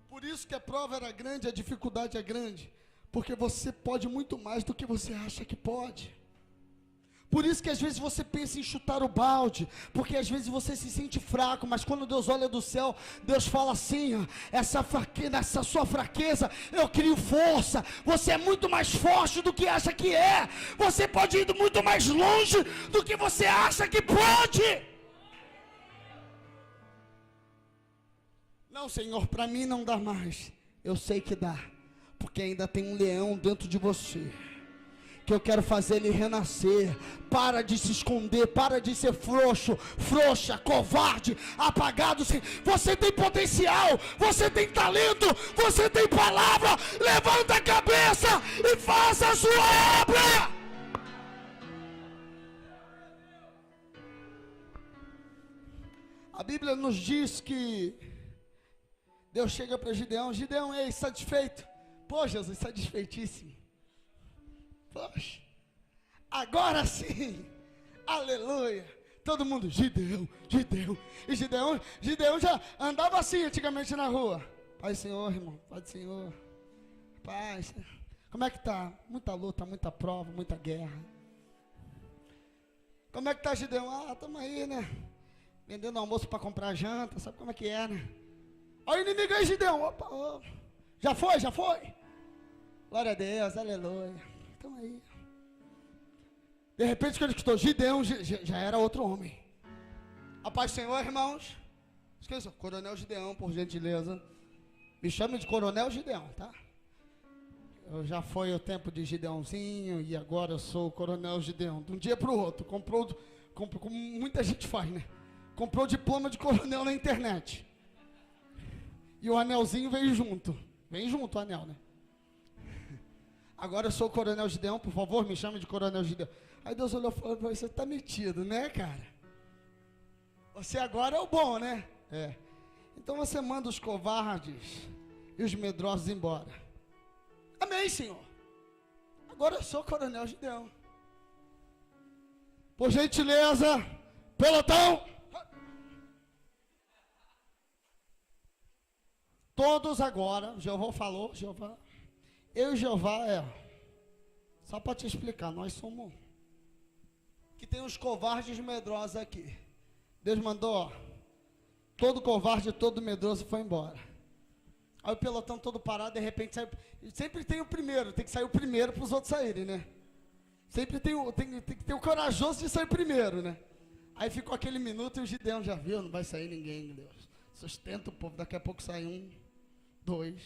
Por isso que a prova era grande, a dificuldade é grande. Porque você pode muito mais do que você acha que pode. Por isso que às vezes você pensa em chutar o balde, porque às vezes você se sente fraco, mas quando Deus olha do céu, Deus fala assim, ó, essa sua fraqueza, eu crio força, você é muito mais forte do que acha que é, você pode ir muito mais longe do que você acha que pode. Não, Senhor, para mim não dá mais, eu sei que dá, porque ainda tem um leão dentro de você, que eu quero fazer ele renascer. Para de se esconder, para de ser frouxa, covarde, apagado. Você tem potencial, você tem talento, você tem palavra. Levanta a cabeça e faça a sua obra. A Bíblia nos diz que Deus chega para Gideão. Gideão, ei, satisfeito? Pô, Jesus, satisfeitíssimo. Poxa, agora sim, aleluia, todo mundo, Gideão, e Gideão já andava assim antigamente na rua, Pai do Senhor, irmão, Pai do Senhor, Pai, como é que tá? Muita luta, muita prova, muita guerra. Como é que tá, Gideão? Estamos aí, né, vendendo almoço para comprar janta, sabe como é que é, né? Olha o inimigo aí, Gideão, opa, já foi, glória a Deus, aleluia. Então aí, de repente, quando ele escutou Gideão, já era outro homem. A paz do Senhor, irmãos. Esqueça, Coronel Gideão, por gentileza. Me chame de Coronel Gideão, tá? Eu já foi o tempo de Gideãozinho e agora eu sou o Coronel Gideão. De um dia para o outro, comprou, como muita gente faz, né? Comprou o diploma de coronel na internet. E o anelzinho veio junto. Vem junto o anel, né? Agora eu sou o Coronel Gideão, por favor, me chame de Coronel Gideão. Aí Deus olhou e falou, você está metido, né, cara? Você agora é o bom, né? É. Então você manda os covardes e os medrosos embora. Amém, Senhor. Agora eu sou o Coronel Gideão. Por gentileza, pelotão. Todos agora, Jeová falou, eu e Jeová só para te explicar, nós somos, que tem uns covardes medrosos aqui. Deus mandou, todo covarde, todo medroso foi embora. Aí o pelotão todo parado, de repente saiu, sempre tem o primeiro, tem que sair o primeiro para os outros saírem, né? Sempre tem que ter o corajoso de sair primeiro, né? Aí ficou aquele minuto e o Gideão já viu, não vai sair ninguém, Deus. Sustenta o povo, daqui a pouco sai 1, 2,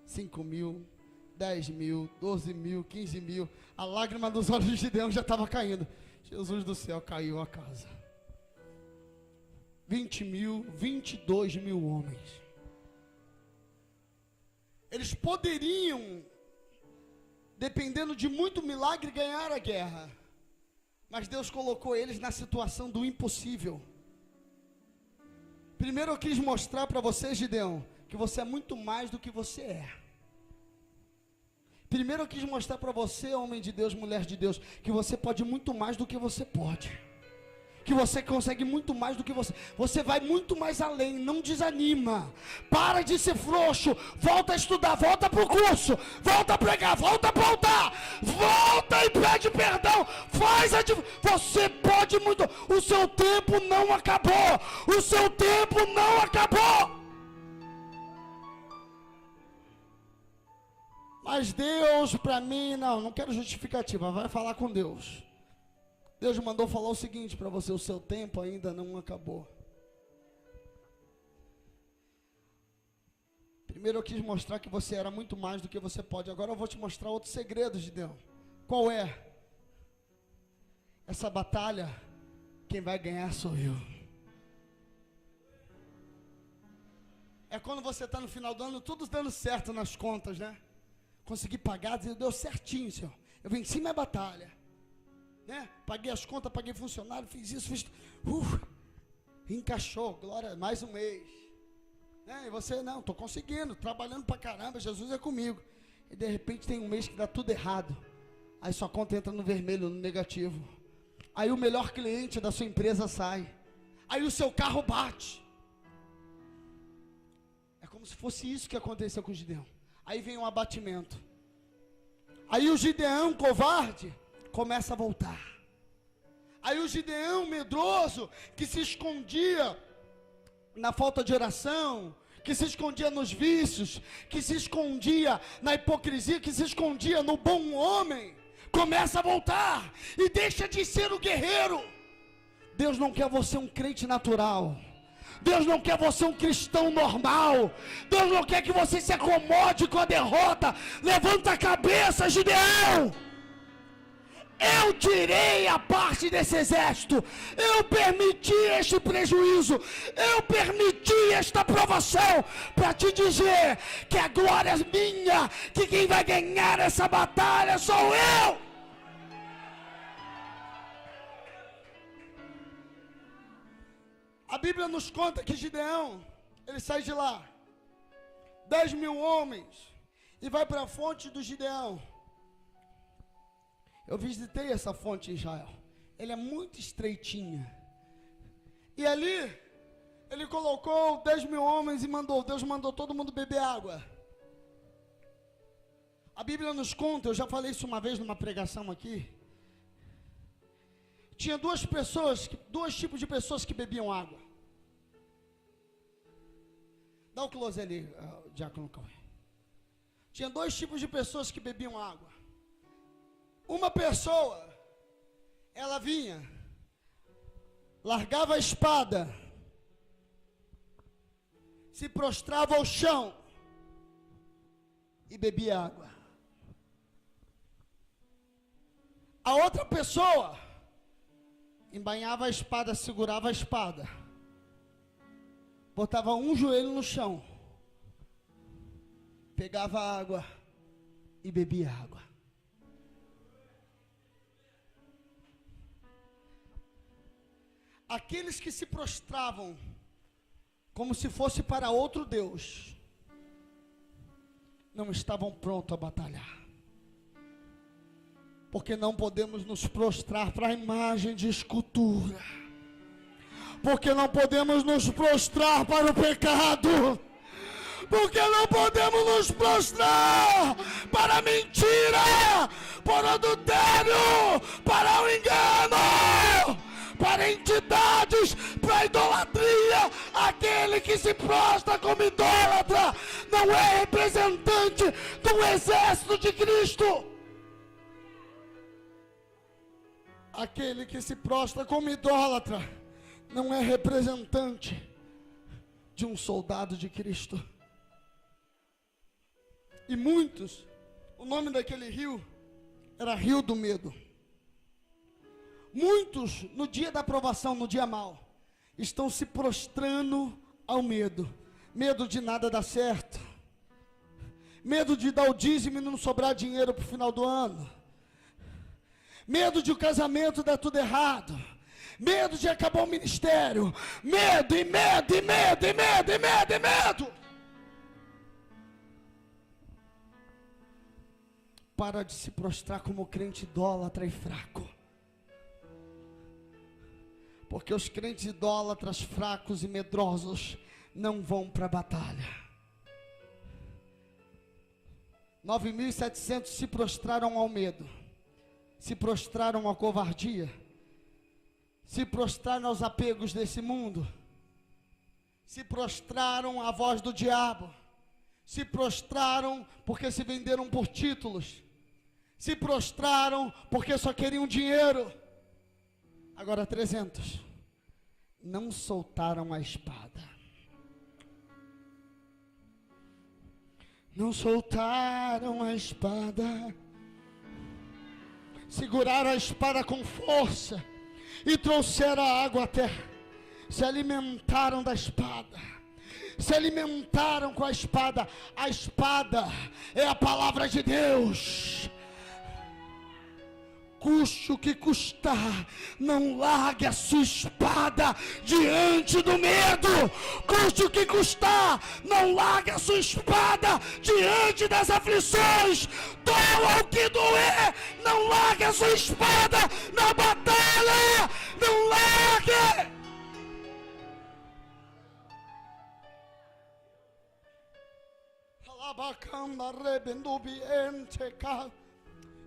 5 mil, 10 mil, 12 mil, 15 mil, a lágrima dos olhos de Gideão já estava caindo. Jesus do céu, caiu a casa. 20 mil, 22 mil homens. Eles poderiam dependendo de muito milagre, ganhar a guerra. Mas Deus colocou eles na situação do impossível. Primeiro eu quis mostrar para você, Gideão, que você é muito mais do que você é. Primeiro eu quis mostrar para você, homem de Deus, mulher de Deus, que você pode muito mais do que você pode. Que você consegue muito mais do que você vai muito mais além, não desanima, para de ser frouxo, volta a estudar, volta para o curso, volta a pregar, volta a pautar, volta e pede perdão, você pode muito, o seu tempo não acabou, o seu tempo não acabou. Mas Deus para mim, não quero justificativa, vai falar com Deus. Deus mandou falar o seguinte para você: o seu tempo ainda não acabou. Primeiro eu quis mostrar que você era muito mais do que você pode. Agora eu vou te mostrar outro segredo, Gideão. Qual é? Essa batalha, quem vai ganhar sou eu. É quando você está no final do ano, tudo dando certo nas contas, né? Consegui pagar, deu certinho, Senhor. Eu venci minha batalha. Né? Paguei as contas, paguei funcionário, fiz isso, encaixou, glória, mais um mês. Né? E você, não, estou conseguindo, trabalhando pra caramba, Jesus é comigo. E de repente tem um mês que dá tudo errado. Aí sua conta entra no vermelho, no negativo. Aí o melhor cliente da sua empresa sai. Aí o seu carro bate. É como se fosse isso que aconteceu com o Gideão. Aí vem um abatimento. Aí o Gideão, covarde, começa a voltar. Aí o Gideão medroso, que se escondia na falta de oração, que se escondia nos vícios, que se escondia na hipocrisia, que se escondia no bom homem, começa a voltar e deixa de ser o guerreiro. Deus não quer você um crente natural. Deus não quer você um cristão normal. Deus não quer que você se acomode com a derrota. Levanta a cabeça, Gideão. Eu tirei a parte desse exército, eu permiti este prejuízo, eu permiti esta provação, para te dizer que a glória é minha, que quem vai ganhar essa batalha sou eu. A Bíblia nos conta que Gideão, ele sai de lá, 10.000 homens, e vai para a fonte do Gideão. Eu visitei essa fonte em Israel. Ela é muito estreitinha. E ali, ele colocou 10.000 homens e Deus mandou todo mundo beber água. A Bíblia nos conta, eu já falei isso uma vez numa pregação aqui. Tinha dois tipos de pessoas que bebiam água. Dá o close ali, Diácono Cauê. Tinha dois tipos de pessoas que bebiam água. Uma pessoa, ela vinha, largava a espada, se prostrava ao chão e bebia água. A outra pessoa embainhava a espada, segurava a espada, botava um joelho no chão, pegava água e bebia água. Aqueles que se prostravam como se fosse para outro Deus, não estavam prontos a batalhar. Porque não podemos nos prostrar para a imagem de escultura. Porque não podemos nos prostrar para o pecado. Porque não podemos nos prostrar para a mentira, para o adultério, para o engano, para entidades, para a idolatria. Aquele que se prostra como idólatra não é representante do exército de Cristo. Aquele que se prostra como idólatra não é representante de um soldado de Cristo. E muitos, o nome daquele rio era Rio do Medo. Muitos, no dia da provação, no dia mau, estão se prostrando ao medo. Medo de nada dar certo. Medo de dar o dízimo e não sobrar dinheiro para o final do ano. Medo de o casamento dar tudo errado. Medo de acabar o ministério. Medo e medo e medo e medo e medo e medo. Para de se prostrar como crente idólatra e fraco. Porque os crentes idólatras, fracos e medrosos não vão para a batalha. 9.700 se prostraram ao medo, se prostraram à covardia, se prostraram aos apegos desse mundo, se prostraram à voz do diabo, se prostraram porque se venderam por títulos, se prostraram porque só queriam dinheiro. Agora 300 não soltaram a espada. Não soltaram a espada, seguraram a espada com força e trouxeram a água até, se alimentaram da espada, se alimentaram com a espada. A espada é a palavra de Deus. Custe o que custar, não largue a sua espada diante do medo. Custe o que custar, não largue a sua espada diante das aflições. Doa o que doer, não largue a sua espada na batalha. Não largue. Alabacanda rebendubiente ca.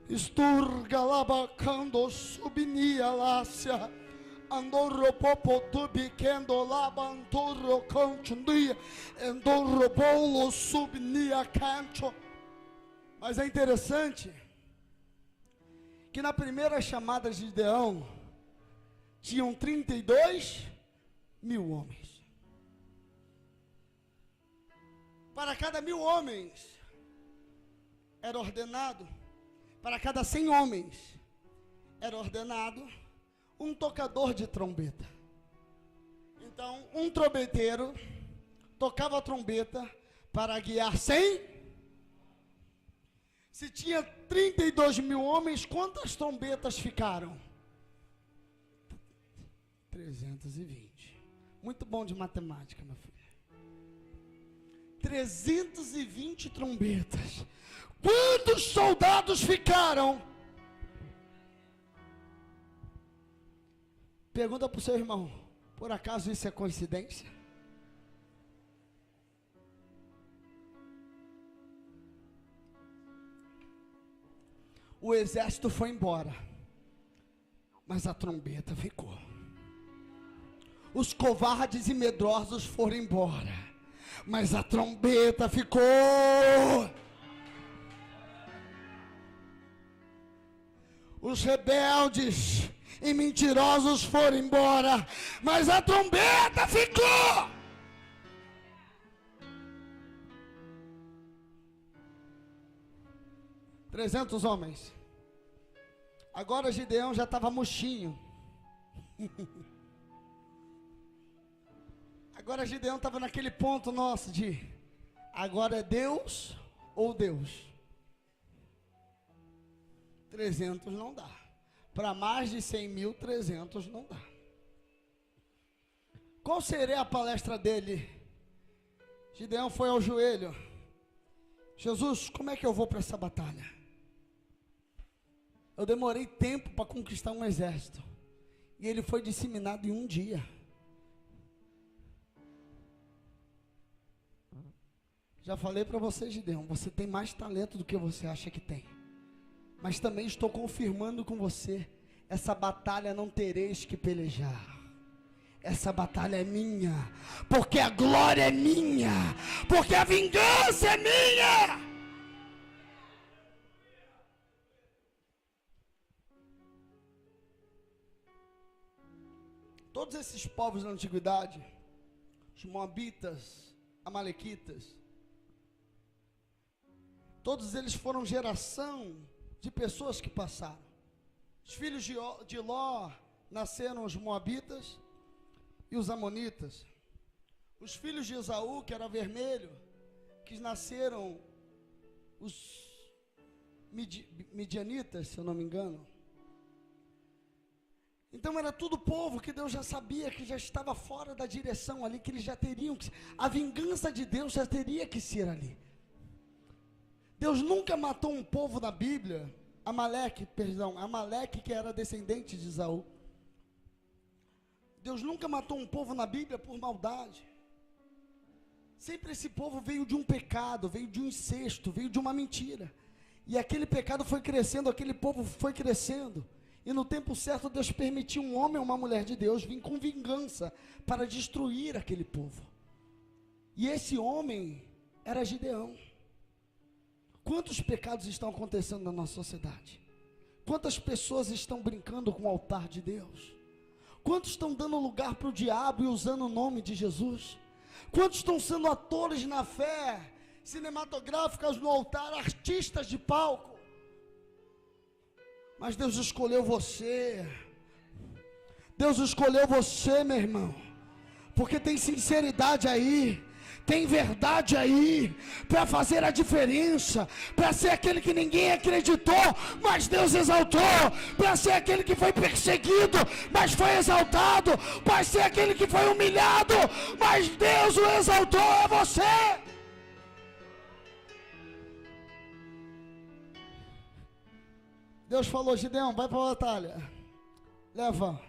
Esturga labacando subinia lácia, andorro popo tubiquendo labanturo continua, andorro bolo subinia canto. Mas é interessante que na primeira chamada de Gideão tinham 32 mil homens. Para cada 1000 homens era ordenado, para cada 100 homens, era ordenado um tocador de trombeta. Então, um trombeteiro tocava a trombeta para guiar 100. Se tinha 32 mil homens, quantas trombetas ficaram? 320. Muito bom de matemática, meu filho. 320 trombetas. Quantos soldados ficaram? Pergunta para o seu irmão: por acaso isso é coincidência? O exército foi embora, mas a trombeta ficou. Os covardes e medrosos foram embora, mas a trombeta ficou. Os rebeldes e mentirosos foram embora, mas a trombeta ficou. Trezentos homens. Agora Gideão já estava murchinho. Agora Gideão estava naquele ponto nosso de: agora é Deus ou Deus? 300 não dá. Para mais de 100 mil, 300 não dá. Qual seria a palestra dele? Gideão foi ao joelho: Jesus, como é que eu vou para essa batalha? Eu demorei tempo para conquistar um exército, e ele foi disseminado em um dia. Já falei para você, Gideão, você tem mais talento do que você acha que tem. Mas também estou confirmando com você, essa batalha não tereis que pelejar. Essa batalha é minha, porque a glória é minha, porque a vingança é minha. Todos esses povos da antiguidade, os moabitas, amalequitas, todos eles foram geração de pessoas que passaram. Os filhos de Ló nasceram os moabitas e os amonitas. Os filhos de Esaú, que era vermelho, que nasceram os midianitas, se eu não me engano. Então era tudo povo que Deus já sabia que já estava fora da direção ali, que eles já teriam que, a vingança de Deus já teria que ser ali. Deus nunca matou um povo na Bíblia, Amaleque que era descendente de Esaú. Deus nunca matou um povo na Bíblia por maldade. Sempre esse povo veio de um pecado, veio de um incesto, veio de uma mentira. E aquele pecado foi crescendo, aquele povo foi crescendo. E no tempo certo Deus permitiu um homem ou uma mulher de Deus vir com vingança para destruir aquele povo. E esse homem era Gideão. Quantos pecados estão acontecendo na nossa sociedade? Quantas pessoas estão brincando com o altar de Deus? Quantos estão dando lugar para o diabo e usando o nome de Jesus? Quantos estão sendo atores na fé, cinematográficas no altar, artistas de palco? Mas Deus escolheu você. Deus escolheu você, meu irmão, porque tem sinceridade aí, tem verdade aí, para fazer a diferença, para ser aquele que ninguém acreditou, mas Deus exaltou, para ser aquele que foi perseguido, mas foi exaltado, para ser aquele que foi humilhado, mas Deus o exaltou, é você. Deus falou: Gideão, vai para a batalha, leva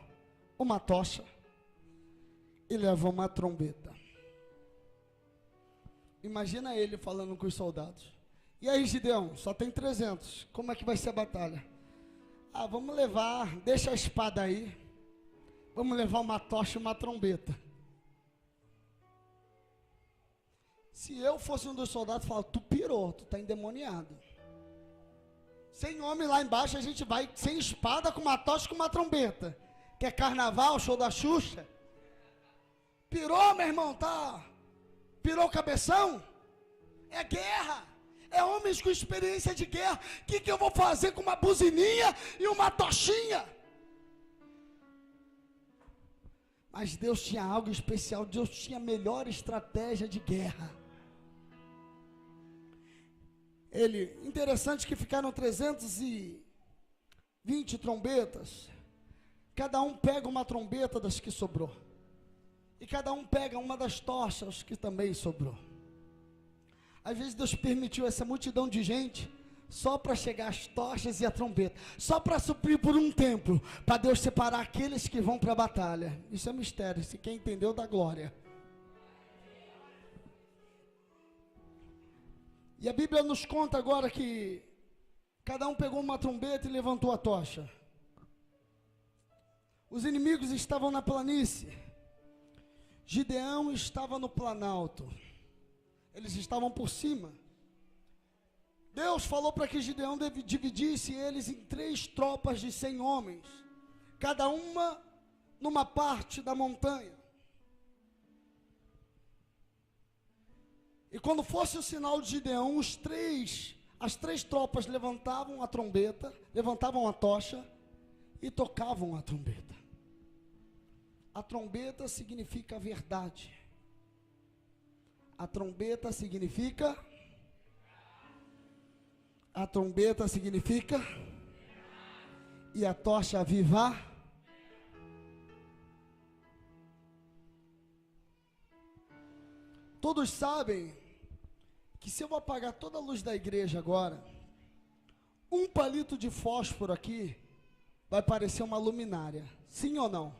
uma tocha e leva uma trombeta. Imagina ele falando com os soldados: e aí, Gideão, só tem 300, como é que vai ser a batalha? Ah, vamos levar, deixa a espada aí, vamos levar uma tocha e uma trombeta. Se eu fosse um dos soldados, eu falava: tu pirou, tu está endemoniado. Sem homem lá embaixo, a gente vai sem espada, com uma tocha e com uma trombeta. Que é carnaval, show da Xuxa. Pirou, meu irmão, tá? Pirou o cabeção? É guerra. É homens com experiência de guerra. O que eu vou fazer com uma buzininha e uma tochinha? Mas Deus tinha algo especial. Deus tinha a melhor estratégia de guerra. Interessante que ficaram 320 trombetas. Cada um pega uma trombeta das que sobrou. E cada um pega uma das tochas que também sobrou. Às vezes Deus permitiu essa multidão de gente só para chegar as tochas e a trombeta, só para suprir por um tempo, para Deus separar aqueles que vão para a batalha. Isso é mistério, se quem entendeu dá glória. E a Bíblia nos conta agora que cada um pegou uma trombeta e levantou a tocha. Os inimigos estavam na planície. Gideão estava no planalto. Eles estavam por cima. Deus falou para que Gideão dividisse eles em 3 tropas de 100 homens, cada uma numa parte da montanha. E quando fosse o sinal de Gideão, as três tropas levantavam a trombeta, levantavam a tocha e tocavam a trombeta. A trombeta significa verdade. A trombeta significa... A trombeta significa... E a tocha avivar... Todos sabem que se eu apagar toda a luz da igreja agora, um palito de fósforo aqui vai parecer uma luminária. Sim ou não?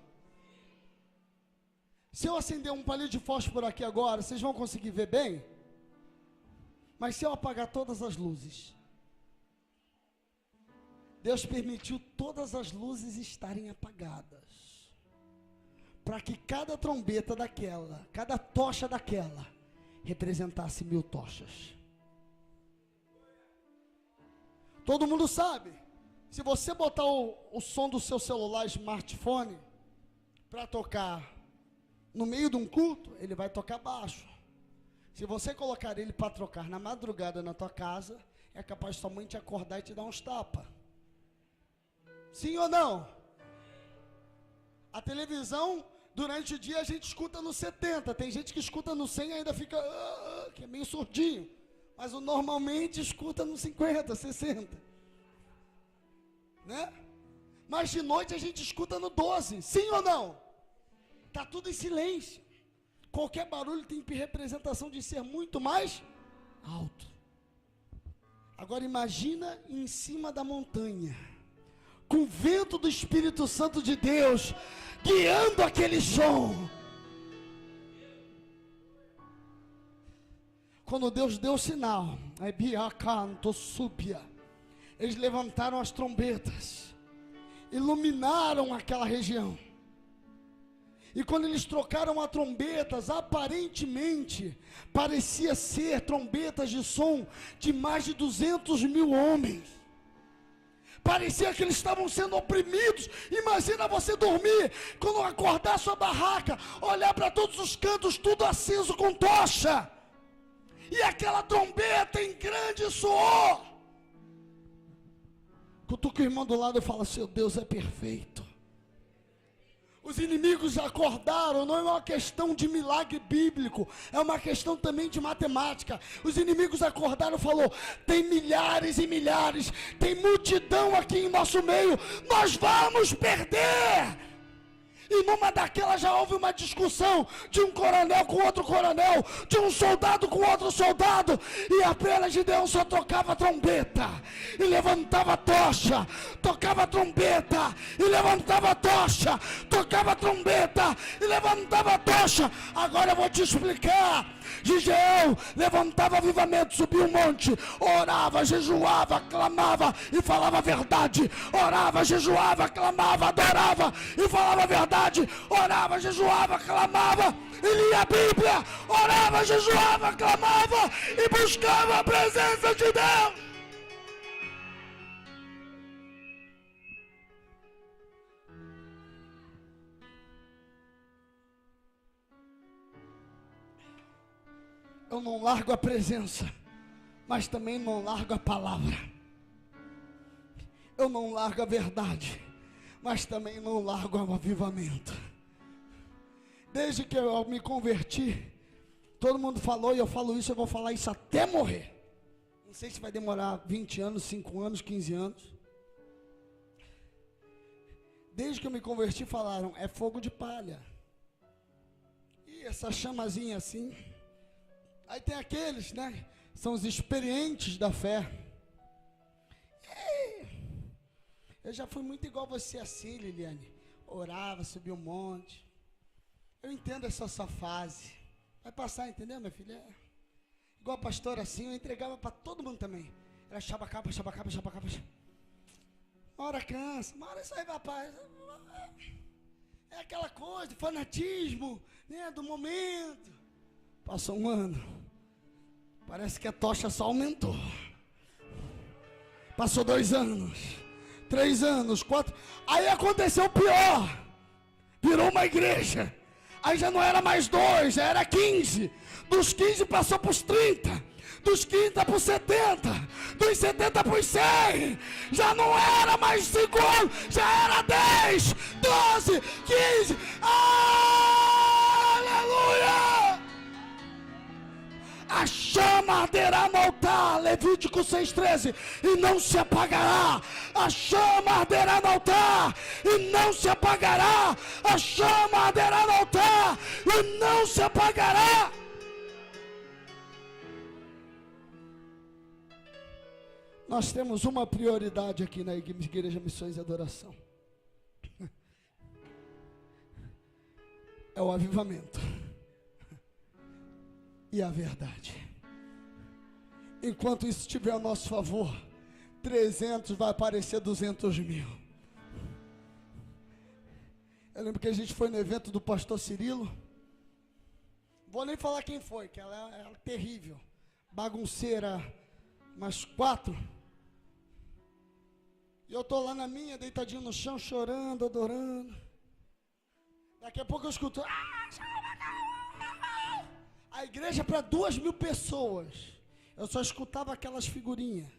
Se eu acender um palito de fósforo aqui agora, vocês vão conseguir ver bem? Mas se eu apagar todas as luzes, Deus permitiu todas as luzes estarem apagadas, para que cada trombeta daquela, cada tocha daquela, representasse 1000 tochas. Todo mundo sabe, se você botar o som do seu celular, smartphone, para tocar no meio de um culto, ele vai tocar baixo. Se você colocar ele para tocar na madrugada na tua casa, é capaz de sua mãe te acordar e te dar uns tapas. Sim ou não? A televisão, durante o dia a gente escuta no 70, tem gente que escuta no 100 e ainda fica, que é meio surdinho. Mas o normalmente escuta no 50, 60. Né? Mas de noite a gente escuta no 12. Sim ou não? Está tudo em silêncio. Qualquer barulho tem representação de ser muito mais alto. Agora imagina em cima da montanha, com o vento do Espírito Santo de Deus, guiando aquele som. Quando Deus deu o sinal, eles levantaram as trombetas, iluminaram aquela região. E quando eles trocaram as trombetas, aparentemente, parecia ser trombetas de som de mais de 200 mil homens. Parecia que eles estavam sendo oprimidos. Imagina você dormir, quando acordar sua barraca, olhar para todos os cantos, tudo aceso com tocha. E aquela trombeta em grande suor. Cutuca o irmão do lado e fala: seu Deus é perfeito. Os inimigos acordaram, não é uma questão de milagre bíblico, é uma questão também de matemática. Os inimigos acordaram e falou: tem milhares e milhares, tem multidão aqui em nosso meio, nós vamos perder. E numa daquelas já houve uma discussão de um coronel com outro coronel, de um soldado com outro soldado, e apenas Gideão só tocava trombeta e levantava tocha, tocava trombeta e levantava tocha, tocava trombeta e levantava tocha. Agora eu vou te explicar. Gideão levantava avivamento, subia um monte, orava, jejuava, clamava e falava a verdade. Orava, jejuava, clamava, adorava e falava a verdade. Orava, jejuava, clamava e lia a Bíblia. Orava, jejuava, clamava e buscava a presença de Deus. Eu não largo a presença, mas também não largo a palavra. Eu não largo a verdade, mas também não largo o avivamento. Desde que eu me converti, todo mundo falou, e eu falo isso, eu vou falar isso até morrer. Não sei se vai demorar 20 anos, 5 anos, 15 anos. Desde que eu me converti, falaram: é fogo de palha. E essa chamazinha assim. Aí tem aqueles, né? São os experientes da fé. E eu já fui muito igual você assim, Liliane. Orava, subia um monte. Eu entendo essa sua fase. Vai passar, entendeu, minha filha? Igual a pastora assim, eu entregava para todo mundo também. Era xabacaba, xabacaba, xabacaba. Uma hora cansa, uma hora isso aí vai paz. É aquela coisa, do fanatismo, né? Do momento. Passou um ano, parece que a tocha só aumentou. Passou 2 anos, 3 anos, 4. Aí aconteceu o pior, virou uma igreja. Aí já não era mais 2, já era 15. Dos 15 passou para os 30. Dos 30 para os 70. Dos 70 para os 100. Já não era mais 5 anos, já era 10, 12, 15. Aleluia! A chama arderá no altar, Levítico 6,13, e não se apagará. A chama arderá no altar, e não se apagará. A chama arderá no altar, e não se apagará. Nós temos uma prioridade aqui na Igreja Missões e Adoração. É o avivamento e a verdade. Enquanto isso estiver a nosso favor, 300 vai aparecer 200 mil. Eu lembro que a gente foi no evento do pastor Cirilo. Vou nem falar quem foi, que ela é terrível, bagunceira, umas 4. E eu estou lá na minha, deitadinho no chão, chorando, adorando. Daqui a pouco eu escuto: a igreja para 2.000 pessoas. Eu só escutava aquelas figurinhas.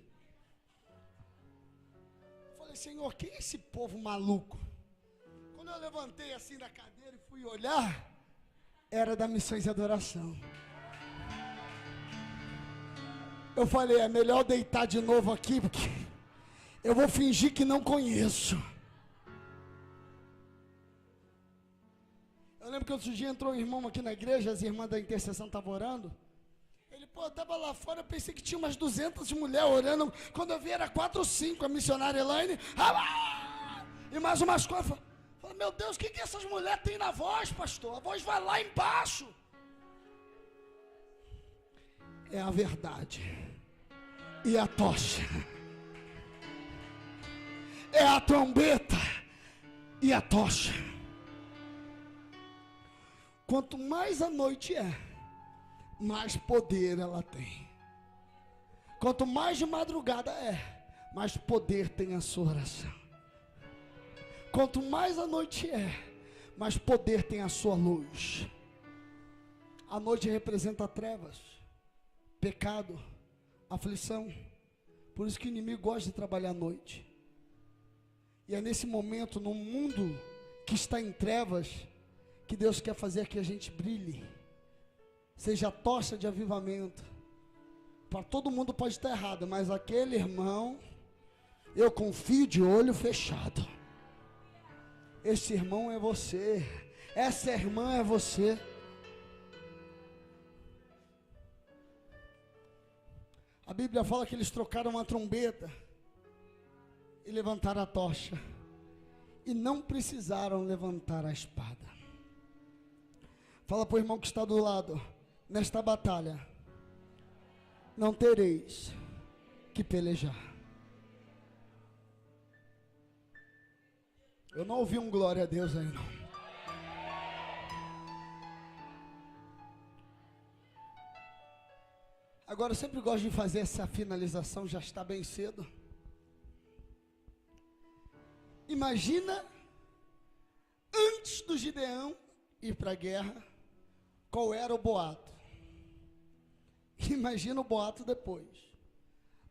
Falei: Senhor, quem é esse povo maluco? Quando eu levantei assim da cadeira e fui olhar, era da Missões e Adoração. Eu falei, é melhor deitar de novo aqui, porque eu vou fingir que não conheço. Eu lembro que outro dia entrou um irmão aqui na igreja, as irmãs da intercessão estavam orando. Ele, eu estava lá fora, eu pensei que tinha umas 200 mulheres orando. Quando eu vi, era 4 ou 5, a missionária Elaine. E mais umas quatro. Falei, meu Deus, o que essas mulheres têm na voz, pastor? A voz vai lá embaixo. É a verdade. E a tocha. É a trombeta e a tocha. Quanto mais a noite é, mais poder ela tem. Quanto mais de madrugada é, mais poder tem a sua oração. Quanto mais a noite é, mais poder tem a sua luz. A noite representa trevas, pecado, aflição. Por isso que o inimigo gosta de trabalhar à noite. E é nesse momento, no mundo que está em trevas, que Deus quer fazer que a gente brilhe. Seja tocha de avivamento. Para todo mundo pode estar errado, mas aquele irmão, eu confio de olho fechado. Esse irmão é você. Essa irmã é você. A Bíblia fala que eles trocaram uma trombeta e levantaram a tocha. E não precisaram levantar a espada. Fala para o irmão que está do lado. Nesta batalha, não tereis que pelejar. Eu não ouvi um glória a Deus aí não. Agora eu sempre gosto de fazer essa finalização, já está bem cedo. Imagina, antes do Gideão ir para a guerra, qual era o boato. Imagina o boato depois.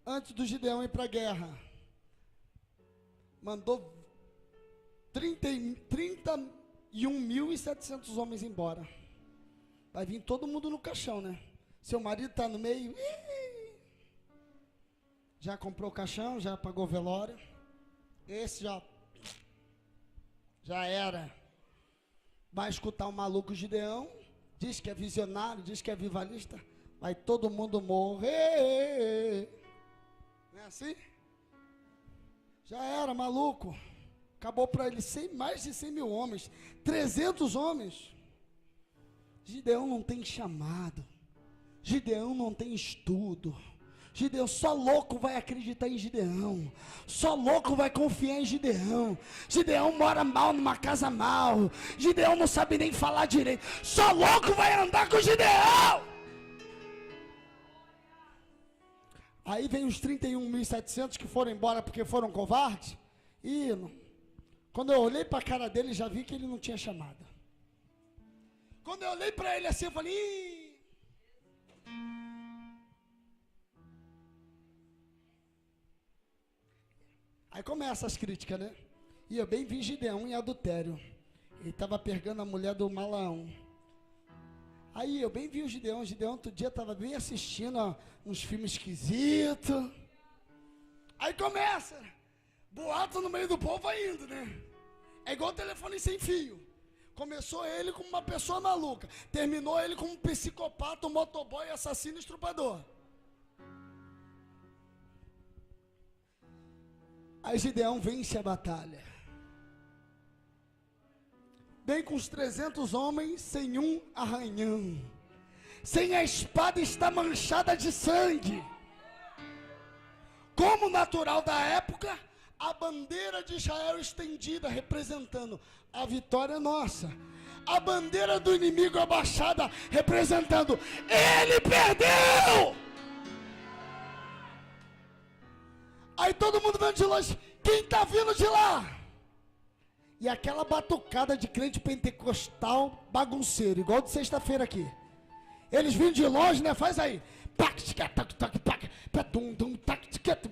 Antes do Gideão ir para a guerra, mandou 31.700 homens embora. Vai vir todo mundo no caixão, né? Seu marido está no meio. Já comprou o caixão, já pagou o velório. Esse já era. Vai escutar o maluco Gideão. Diz que é visionário, diz que é vivalista. Vai todo mundo morrer. Não é assim? Já era, maluco. Acabou para ele mais de 100 mil homens. 300 homens. Gideão não tem chamado. Gideão não tem estudo. Gideão, só louco vai acreditar em Gideão. Só louco vai confiar em Gideão. Gideão mora mal numa casa mal. Gideão não sabe nem falar direito. Só louco vai andar com Gideão. Aí vem os 31.700 que foram embora porque foram covardes. E quando eu olhei para a cara dele, já vi que ele não tinha chamada. Quando eu olhei para ele assim, eu falei... Aí começa as críticas, né? E eu bem vi Gideão em adultério. Ele estava pegando a mulher do Malaão. Aí eu bem vi o Gideão. Outro dia estava bem assistindo uns filmes esquisitos. Aí começa. Boato no meio do povo vai indo, né? É igual telefone sem fio. Começou ele como uma pessoa maluca. Terminou ele como um psicopata, um motoboy, assassino, estrupador. Aí Gideão vence a batalha. Vem com os 300 homens sem um arranhão. Sem a espada está manchada de sangue. Como natural da época, a bandeira de Israel estendida, representando a vitória nossa. A bandeira do inimigo abaixada, representando, ele perdeu! Aí todo mundo vendo de longe, quem está vindo de lá? E aquela batucada de crente pentecostal bagunceiro, igual de sexta-feira aqui. Eles vindo de longe, né? Faz aí.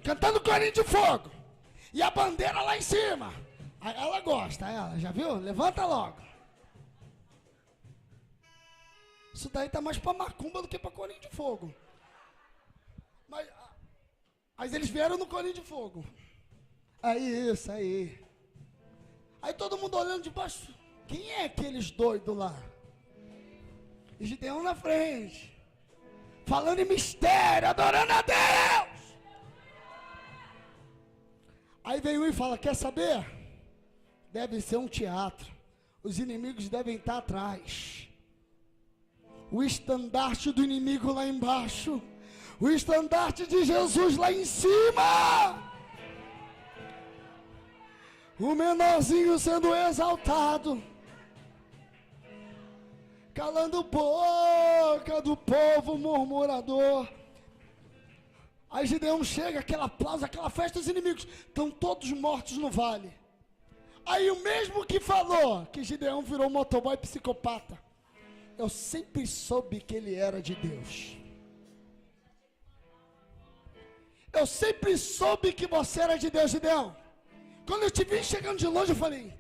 Cantando corinho de fogo. E a bandeira lá em cima. Aí ela gosta, ela, já viu? Levanta logo. Isso daí tá mais para macumba do que para corinho de fogo. Mas eles vieram no colinho de fogo. Aí, isso aí. Aí todo mundo olhando de baixo. Quem é aqueles doidos lá? E Gideão na frente. Falando em mistério, adorando a Deus. Aí vem um e fala, quer saber? Deve ser um teatro. Os inimigos devem estar atrás. O estandarte do inimigo lá embaixo. O estandarte de Jesus lá em cima. O menorzinho sendo exaltado. Calando boca do povo murmurador. Aí Gideão chega, aquele aplauso, aquela festa, os inimigos estão todos mortos no vale. Aí o mesmo que falou que Gideão virou motoboy psicopata, eu sempre soube que ele era de Deus. Eu sempre soube que você era de Deus, Gideão. Quando eu te vi chegando de longe, eu falei,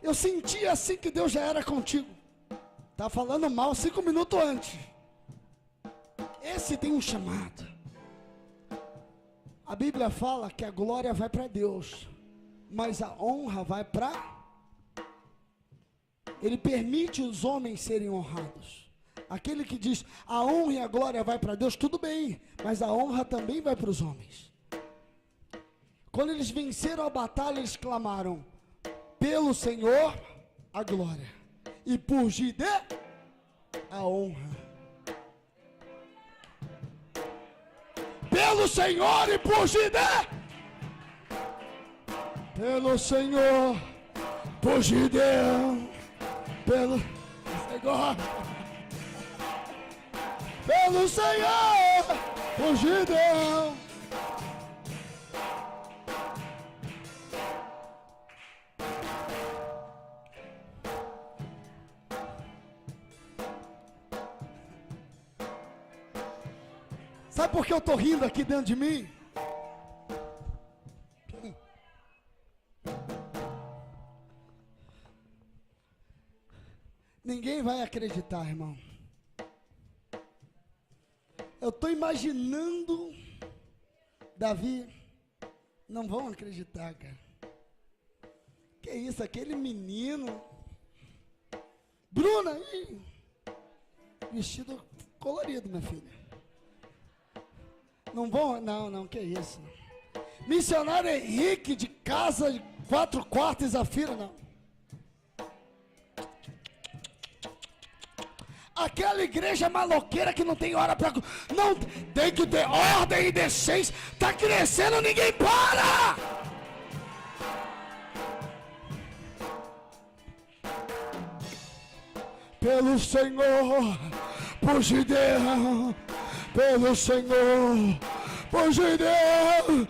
eu senti assim que Deus já era contigo. Tá falando mal 5 minutos antes. Esse tem um chamado. A Bíblia fala que a glória vai para Deus, mas a honra vai para... Ele permite os homens serem honrados. Aquele que diz, a honra e a glória vai para Deus, tudo bem, mas a honra também vai para os homens. Quando eles venceram a batalha, eles clamaram, pelo Senhor, a glória, e por Gideão, a honra. Pelo Senhor e por Gideão, pelo Senhor, por Gideão, pelo Senhor, pelo Senhor, por Gideão. Sabe por que eu estou rindo aqui dentro de mim? Ninguém vai acreditar, irmão. Eu estou imaginando Davi. Não vão acreditar, cara. Que isso, aquele menino. Bruna, vestido colorido, minha filha. Não vão? Não, que isso. Missionário Henrique de casa de 4 quartos e Zafira, não. Aquela igreja maloqueira que não tem hora para... Não, tem que ter ordem e decência. Está crescendo, ninguém para. Pelo Senhor, por Gideão. Pelo Senhor, por Gideão,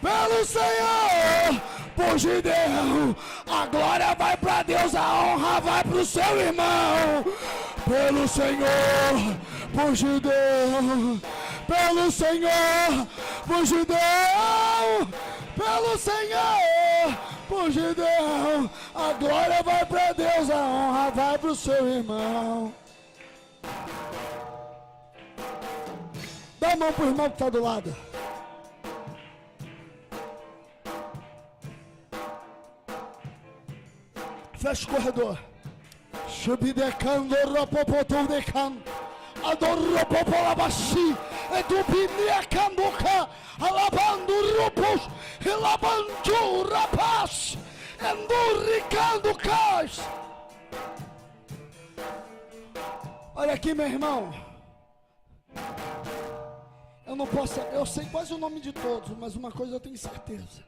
pelo Senhor, por Gideão, a glória vai para Deus, a honra vai para o seu irmão. Pelo Senhor, por Gideão, pelo Senhor, por Gideão, pelo Senhor, por Gideão, a glória vai para Deus, a honra vai para o seu irmão. Dá a mão para o irmão que está do lado. Fecha o corredor. Subidecando, ropopotum decando. Adorropopolabaxi. Edubinecanduca. Alabando rupos. Elabantu rapaz. Endurricando cais. Olha aqui, meu irmão. Eu não posso, eu sei quase o nome de todos, mas uma coisa eu tenho certeza.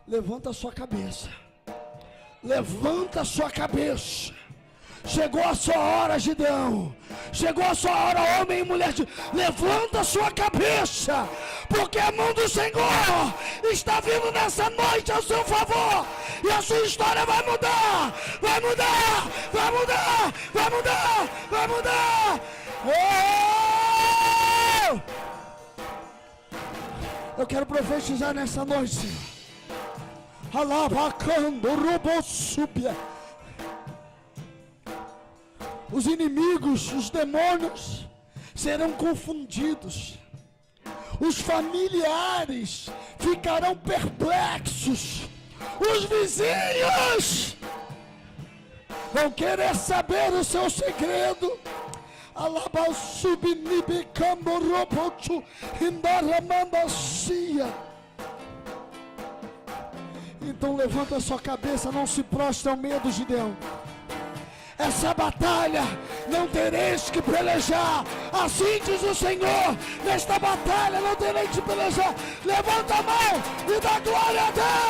Levanta a sua cabeça. Levanta a sua cabeça. Chegou a sua hora, Gideão. Chegou a sua hora, homem e mulher. Levanta a sua cabeça, porque a mão do Senhor está vindo nessa noite ao seu favor. E a sua história vai mudar. Vai mudar, vai mudar, vai mudar, vai mudar. Eu quero profetizar nessa noite, Senhor. Alabacando, robosúbia. Os inimigos, os demônios, serão confundidos. Os familiares ficarão perplexos. Os vizinhos vão querer saber o seu segredo. Então levanta a sua cabeça, não se prostre ao medo, Gideão. Essa batalha não tereis que pelejar. Assim diz o Senhor: nesta batalha não tereis que pelejar. Levanta a mão e dá glória a Deus.